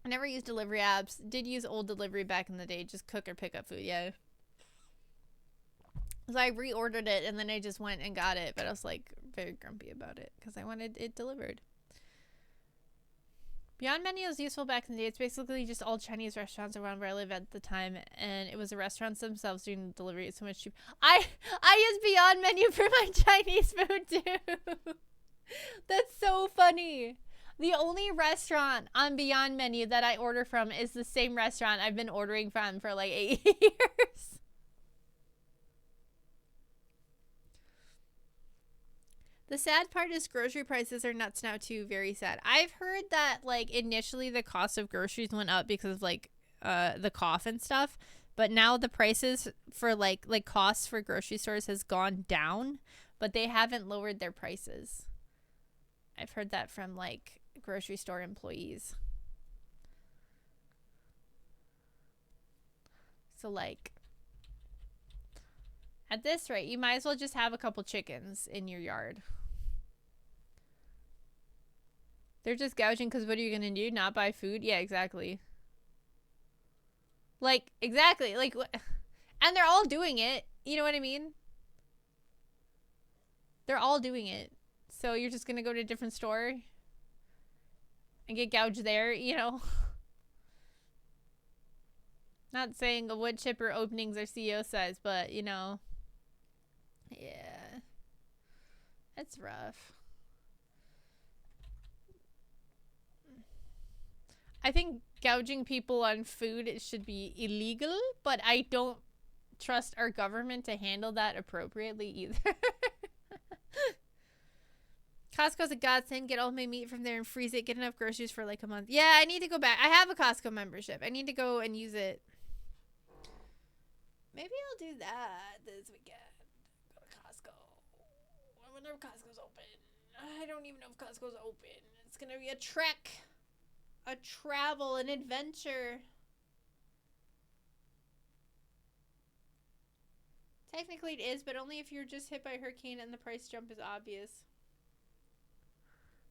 S1: I never used delivery apps. Did use old delivery back in the day. Just cook or pick up food. Yeah. So I reordered it and then I just went and got it. But I was like very grumpy about it because I wanted it delivered. Beyond Menu was useful back in the day. It's basically just all Chinese restaurants around where I live at the time, and it was the restaurants themselves doing the delivery. It's so much cheaper. I use Beyond Menu for my Chinese food too. That's so funny. The only restaurant on Beyond Menu that I order from is the same restaurant I've been ordering from for like 8 years. The sad part is grocery prices are nuts now too. Very sad. I've heard that like initially the cost of groceries went up because of like the cough and stuff, but now the prices for like costs for grocery stores has gone down, but they haven't lowered their prices. I've heard that from like grocery store employees. So like At this rate, you might as well just have a couple chickens in your yard. They're just gouging because what are you going to do? Not buy food? Yeah, exactly. Like, exactly. Like, and they're all doing it. You know what I mean? They're all doing it. So you're just going to go to a different store and get gouged there, you know? Not saying a wood chipper openings are CEO size, but, you know. Yeah. It's rough. I think gouging people on food should be illegal, but I don't trust our government to handle that appropriately either. Costco's a godsend. Get all my meat from there and freeze it. Get enough groceries for like a month. Yeah, I need to go back. I have a Costco membership. I need to go and use it. Maybe I'll do that this weekend. Go to Costco. I wonder if Costco's open. I don't even know if Costco's open. It's going to be a trek. A travel, an adventure. Technically it is, but only if you're just hit by a hurricane and the price jump is obvious.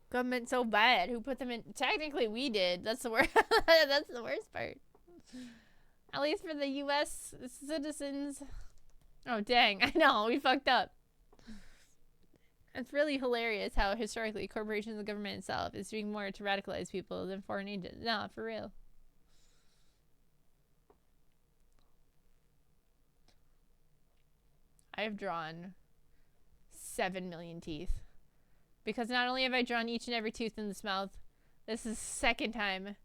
S1: Government so bad. Who put them in? Technically we did. That's the worst. That's the worst part. At least for the U.S. citizens. Oh, dang. I know. We fucked up. It's really hilarious how historically corporations and the government itself is doing more to radicalize people than foreign agents. No, for real. I have drawn 7 million teeth. Because not only have I drawn each and every tooth in this mouth, this is the second time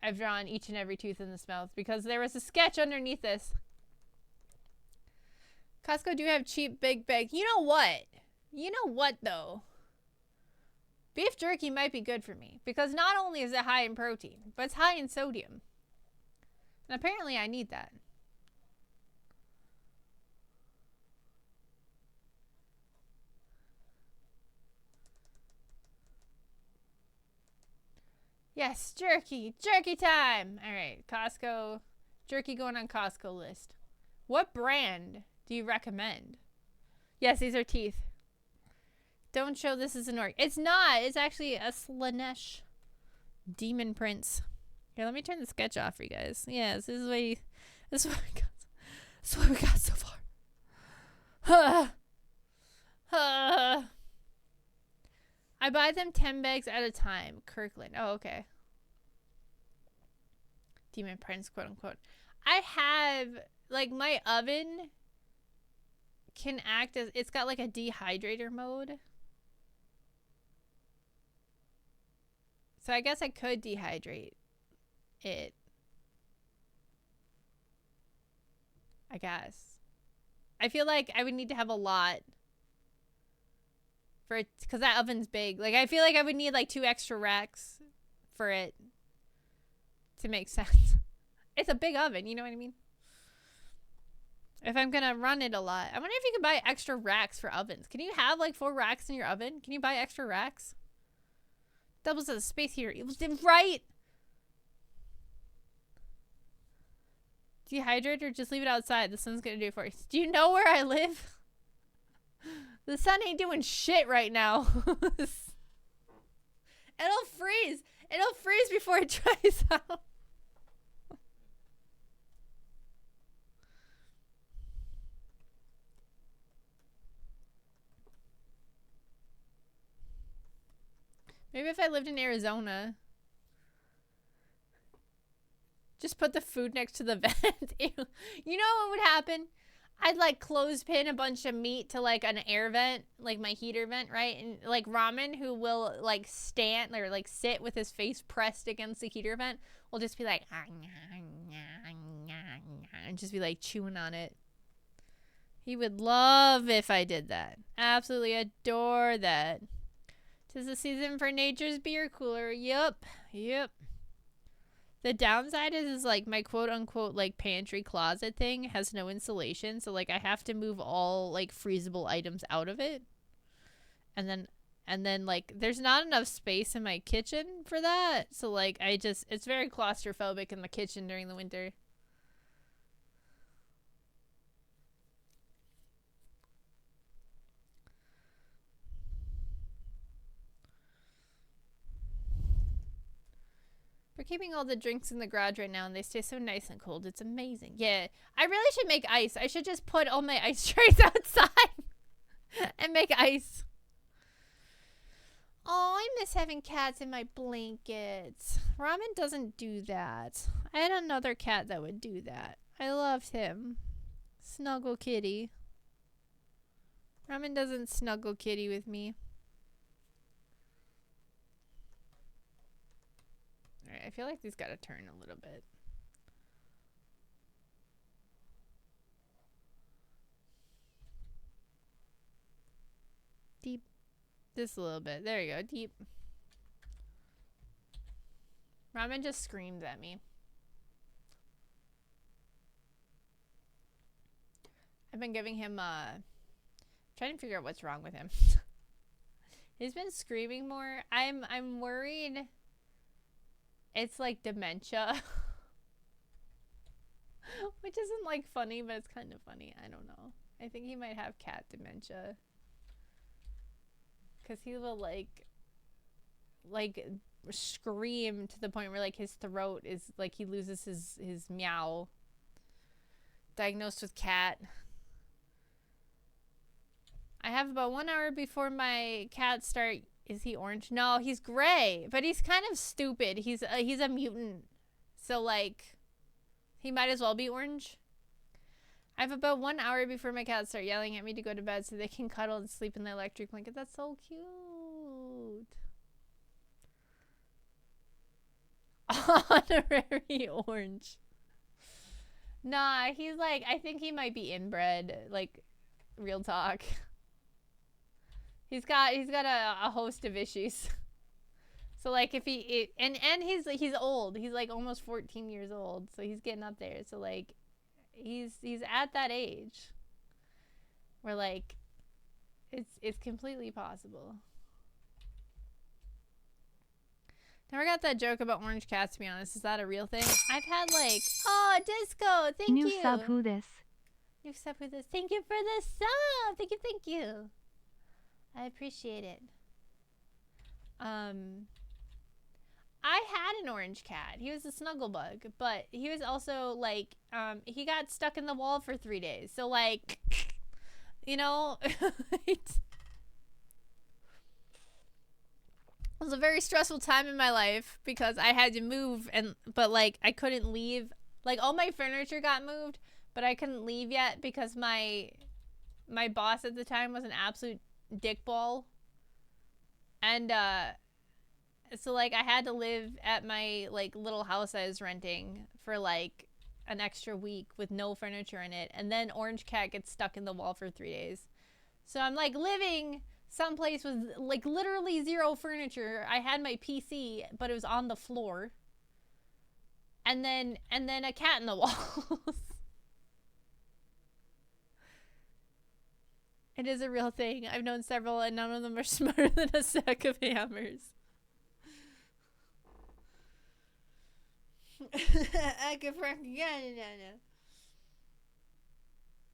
S1: I've drawn each and every tooth in this mouth. Because there was a sketch underneath this. Costco do have cheap big bags. You know what? You know what, though? Beef jerky might be good for me. Because not only is it high in protein, but it's high in sodium. And apparently I need that. Yes, jerky. Jerky time! Alright, Costco. Jerky going on Costco list. What brand do you recommend? Yes, these are teeth. Don't show this as an orc. It's not. It's actually a Slanesh demon prince. Here, let me turn the sketch off for you guys. Yes, this is what we got. This is what we got so far. I buy them 10 bags at a time. Kirkland. Oh, okay. Demon prince, quote unquote. I have, like, my oven can act as, it's got like a dehydrator mode. So I guess I could dehydrate it. I guess. I feel like I would need to have a lot for it, because that oven's big. Like, I feel like I would need like 2 extra racks for it to make sense. It's a big oven, you know what I mean? If I'm gonna run it a lot. I wonder if you can buy extra racks for ovens. Can you have like 4 racks in your oven? Can you buy extra racks? Doubles as a space heater. It was right. Dehydrate or just leave it outside. The sun's gonna do it for you. Do you know where I live? The sun ain't doing shit right now. It'll freeze. It'll freeze before it dries out. Maybe if I lived in Arizona. Just put the food next to the vent. You know what would happen? I'd like clothespin a bunch of meat to like an air vent, like my heater vent, right? And like Ramen, who will like stand or like sit with his face pressed against the heater vent, will just be like, and just be like chewing on it. He would love if I did that. Absolutely adore that. 'Tis the season for nature's beer cooler. Yep. The downside is like my quote unquote like pantry closet thing has no insulation, so like I have to move all like freezable items out of it. And then like there's not enough space in my kitchen for that. So like it's very claustrophobic in the kitchen during the winter. We're keeping all the drinks in the garage right now, and they stay so nice and cold. It's amazing. Yeah, I really should make ice. I should just put all my ice trays outside and make ice. Oh, I miss having cats in my blankets. Ramen doesn't do that. I had another cat that would do that. I loved him. Snuggle kitty. Ramen doesn't snuggle kitty with me. Alright, I feel like these gotta turn a little bit. Deep. Just a little bit. There you go. Deep. Ramen just screams at me. I've been giving him trying to figure out what's wrong with him. He's been screaming more. I'm worried it's like dementia. Which isn't like funny, but it's kind of funny. I don't know. I think he might have cat dementia. Cause he will like scream to the point where like his throat is like he loses his meow. Diagnosed with cat. I have about 1 hour before my cats start. Is he orange? No, he's gray, but he's kind of stupid. He's a mutant, so like he might as well be orange. I have about 1 hour before my cats start yelling at me to go to bed so they can cuddle and sleep in the electric blanket. That's so cute. Honorary orange. Nah, he's like, I think he might be inbred, like real talk. He's got a host of issues. So like if and he's old. He's like almost 14 years old. So he's getting up there. So like he's at that age where like it's completely possible. Never got that joke about orange cats, to be honest. Is that a real thing? I've had like, oh, Disco, thank you.
S3: New sub who this?
S1: New sub who this? Thank you for the sub. Thank you. I appreciate it. I had an orange cat. He was a snuggle bug, but he was also like, he got stuck in the wall for 3 days. So like, you know, it was a very stressful time in my life because I had to move but like I couldn't leave. Like all my furniture got moved, but I couldn't leave yet because my boss at the time was an absolute dickball. And so like I had to live at my like little house I was renting for like an extra week with no furniture in it, and then Orange Cat gets stuck in the wall for 3 days. So I'm like living someplace with like literally zero furniture. I had my PC, but it was on the floor. And then a cat in the walls. It is a real thing. I've known several, and none of them are smarter than a sack of hammers.
S2: I could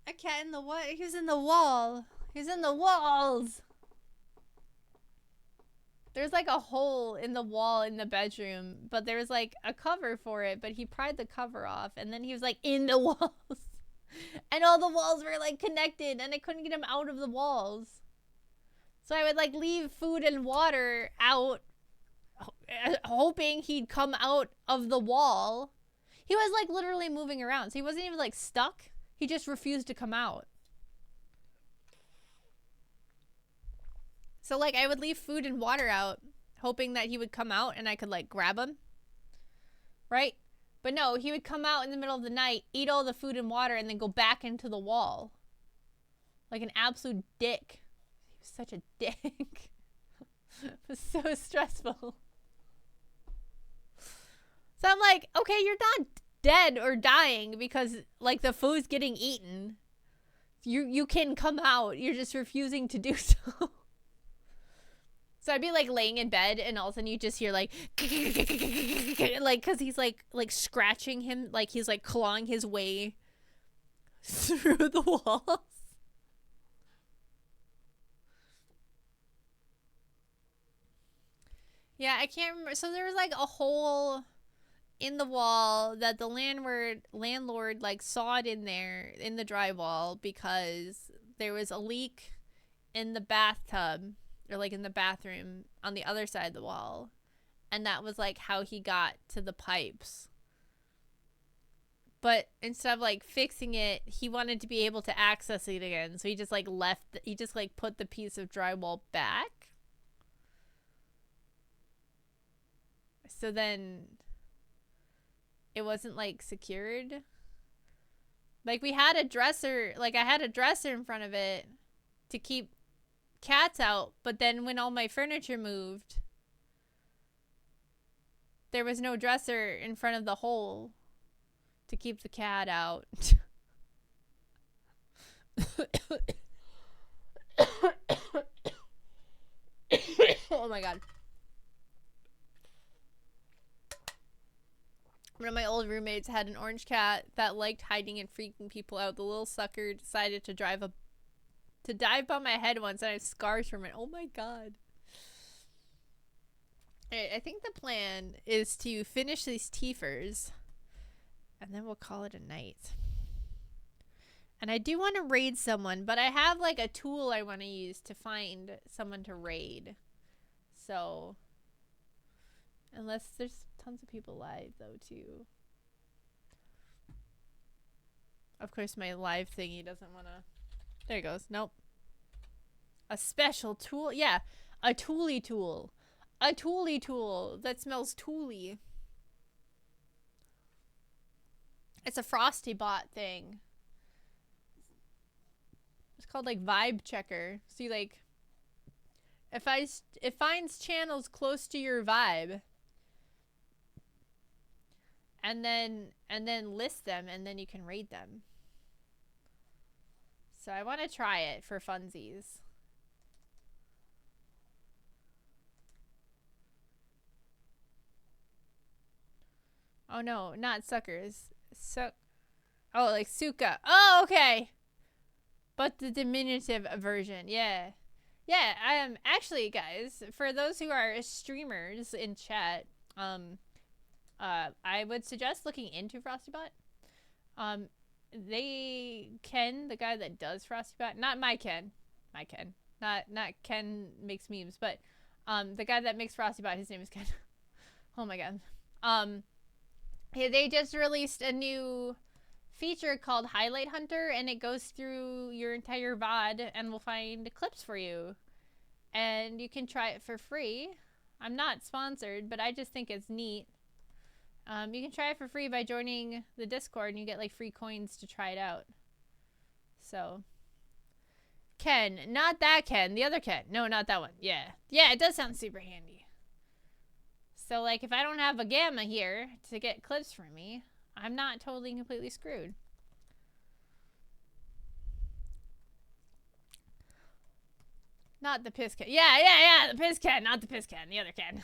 S2: a cat in the what?
S1: He was in the wall. He's in the walls. There's like a hole in the wall in the bedroom, but there was like a cover for it, but he pried the cover off, and then he was like in the walls. And all the walls were like connected, and I couldn't get him out of the walls. So I would like leave food and water out, hoping he'd come out of the wall. He was like literally moving around, so he wasn't even like stuck. He just refused to come out. So like I would leave food and water out, hoping that he would come out and I could like grab him. Right? But no, he would come out in the middle of the night, eat all the food and water, and then go back into the wall. Like an absolute dick. He was such a dick. It was so stressful. So I'm like, okay, you're not dead or dying because like the food's getting eaten. You can come out. You're just refusing to do so. So I'd be like laying in bed, and all of a sudden you just hear like because he's like scratching him, like he's like clawing his way through the walls. Yeah, I can't remember. So there was like a whole in the wall that the landlord like sawed in there in the drywall because there was a leak in the bathtub or like in the bathroom on the other side of the wall, and that was like how he got to the pipes. But instead of like fixing it, he wanted to be able to access it again, so he just like put the piece of drywall back. So then it wasn't like secured. Like we had a dresser, like I had a dresser in front of it to keep cats out, but then when all my furniture moved, there was no dresser in front of the hole to keep the cat out. Oh my god. One of my old roommates had an orange cat that liked hiding and freaking people out. The little sucker decided to dive on my head once, and I have scars from it. Oh my god. Alright, I think the plan is to finish these teefers, and then we'll call it a night. And I do want to raid someone, but I have like a tool I want to use to find someone to raid. So, unless there's tons of people live though too. Of course my live thingy doesn't want to. There it goes. Nope. A special tool. Yeah, a tooly tool. A tooly tool that smells tooly. It's a Frosty Bot thing. It's called like Vibe Checker. See, like, it finds channels close to your vibe, and then list them, and then you can raid them. So I want to try it for funsies. Oh no, not suckers. Oh, like Suka. Oh, okay. But the diminutive version, yeah. Yeah, actually, guys, for those who are streamers in chat, I would suggest looking into FrostyBot. The guy that does FrostyBot, not my Ken. Not Ken makes memes, but the guy that makes FrostyBot, his name is Ken. Oh my god. They just released a new feature called Highlight Hunter, and it goes through your entire VOD and will find clips for you. And you can try it for free. I'm not sponsored, but I just think it's neat. You can try it for free by joining the Discord, and you get like free coins to try it out. So, Ken, not that Ken, the other Ken. No, not that one. Yeah, it does sound super handy. So, like, if I don't have a Gamma here to get clips for me, I'm not totally and completely screwed. Not the piss Ken. Yeah, the piss Ken, not the piss Ken, the other Ken.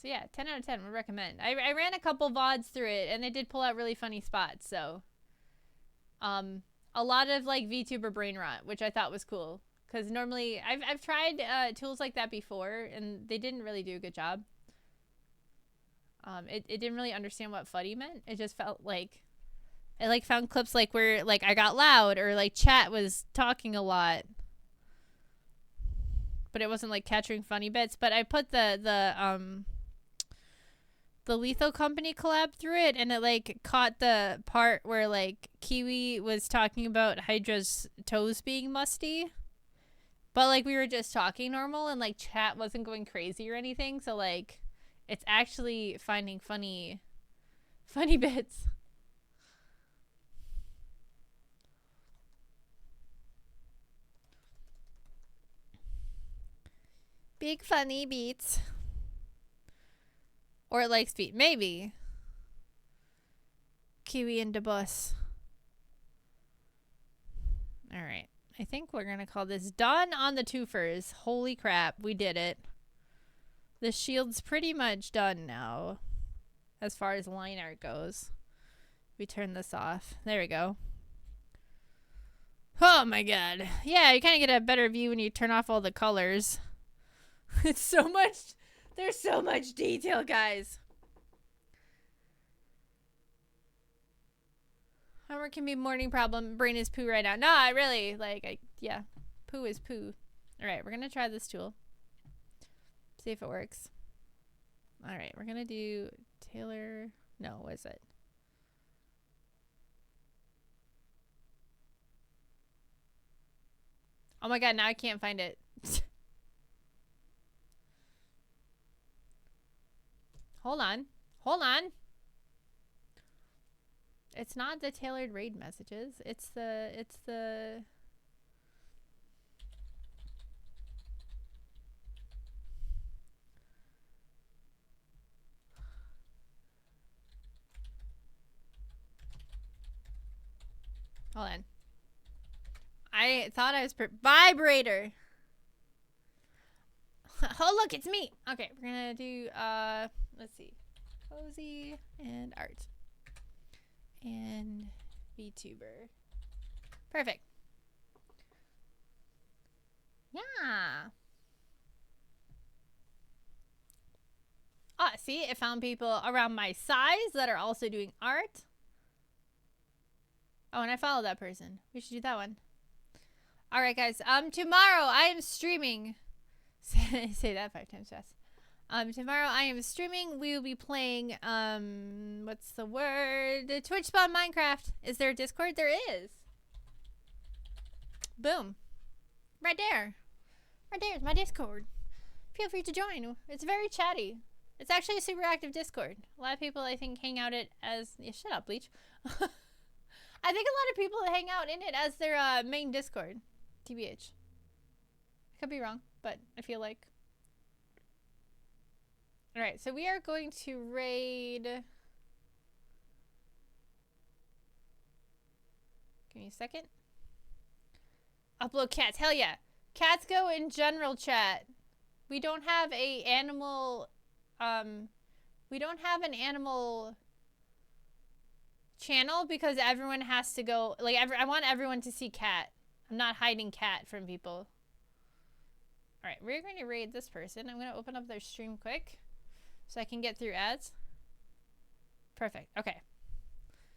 S1: So yeah, 10 out of 10 would recommend. I ran a couple VODs through it, and they did pull out really funny spots, so. A lot of, like, VTuber brain rot, which I thought was cool. Because normally, I've tried tools like that before, and they didn't really do a good job. It didn't really understand what funny meant. It just felt like, it, like, found clips, like, where, like, I got loud, or, like, chat was talking a lot. But it wasn't, like, capturing funny bits. But I put the Lethal Company collab through it, and it like caught the part where like Kiwi was talking about Hydra's toes being musty, but like we were just talking normal, and like chat wasn't going crazy or anything, so like it's actually finding funny bits. Big funny beats. Or it likes feet. Maybe. Kiwi and the bus. Alright. I think we're going to call this done on the twofers. Holy crap. We did it. The shield's pretty much done now. As far as line art goes. We turn this off. There we go. Oh my god. Yeah, you kind of get a better view when you turn off all the colors. It's so much. There's so much detail, guys. Homework can be a morning problem. Brain is poo right now. No, I really, yeah. Poo is poo. Alright, we're going to try this tool. See if it works. Alright, we're going to do Taylor. No, what is it? Oh my god, now I can't find it. Hold on. Hold on. It's not the tailored raid messages. It's the Hold on. I thought I was vibrator. Oh, look, it's me. Okay, we're going to do let's see. Cozy and art. And VTuber. Perfect. Yeah. Ah, see, it found people around my size that are also doing art. Oh, and I followed that person. We should do that one. All right, guys. Tomorrow I am streaming. Say that 5 times fast. Tomorrow I am streaming. We will be playing, what's the word? Twitch Spawn Minecraft. Is there a Discord? There is. Boom. Right there. Right there is my Discord. Feel free to join. It's very chatty. It's actually a super active Discord. A lot of people, I think, hang out it as... Yeah, shut up, Bleach. I think a lot of people hang out in it as their main Discord. TBH. I could be wrong, but I feel like... Alright, so we are going to raid... Give me a second. Upload cats. Hell yeah. Cats go in general chat. We don't have a animal... we don't have an animal channel because everyone has to go... Like, I want everyone to see cat. I'm not hiding cat from people. Alright, we're going to raid this person. I'm going to open up their stream quick so I can get through ads. Perfect. Okay.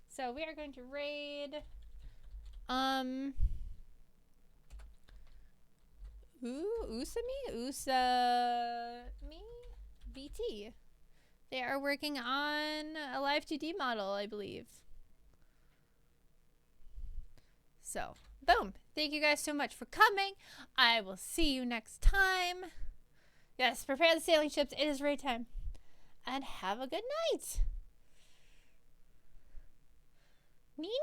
S1: So we are going to raid... Usami BT. They are working on a live 2D model, I believe. So, boom. Thank you guys so much for coming. I will see you next time. Yes, prepare the sailing ships. It is raid time. And have a good night. Nini.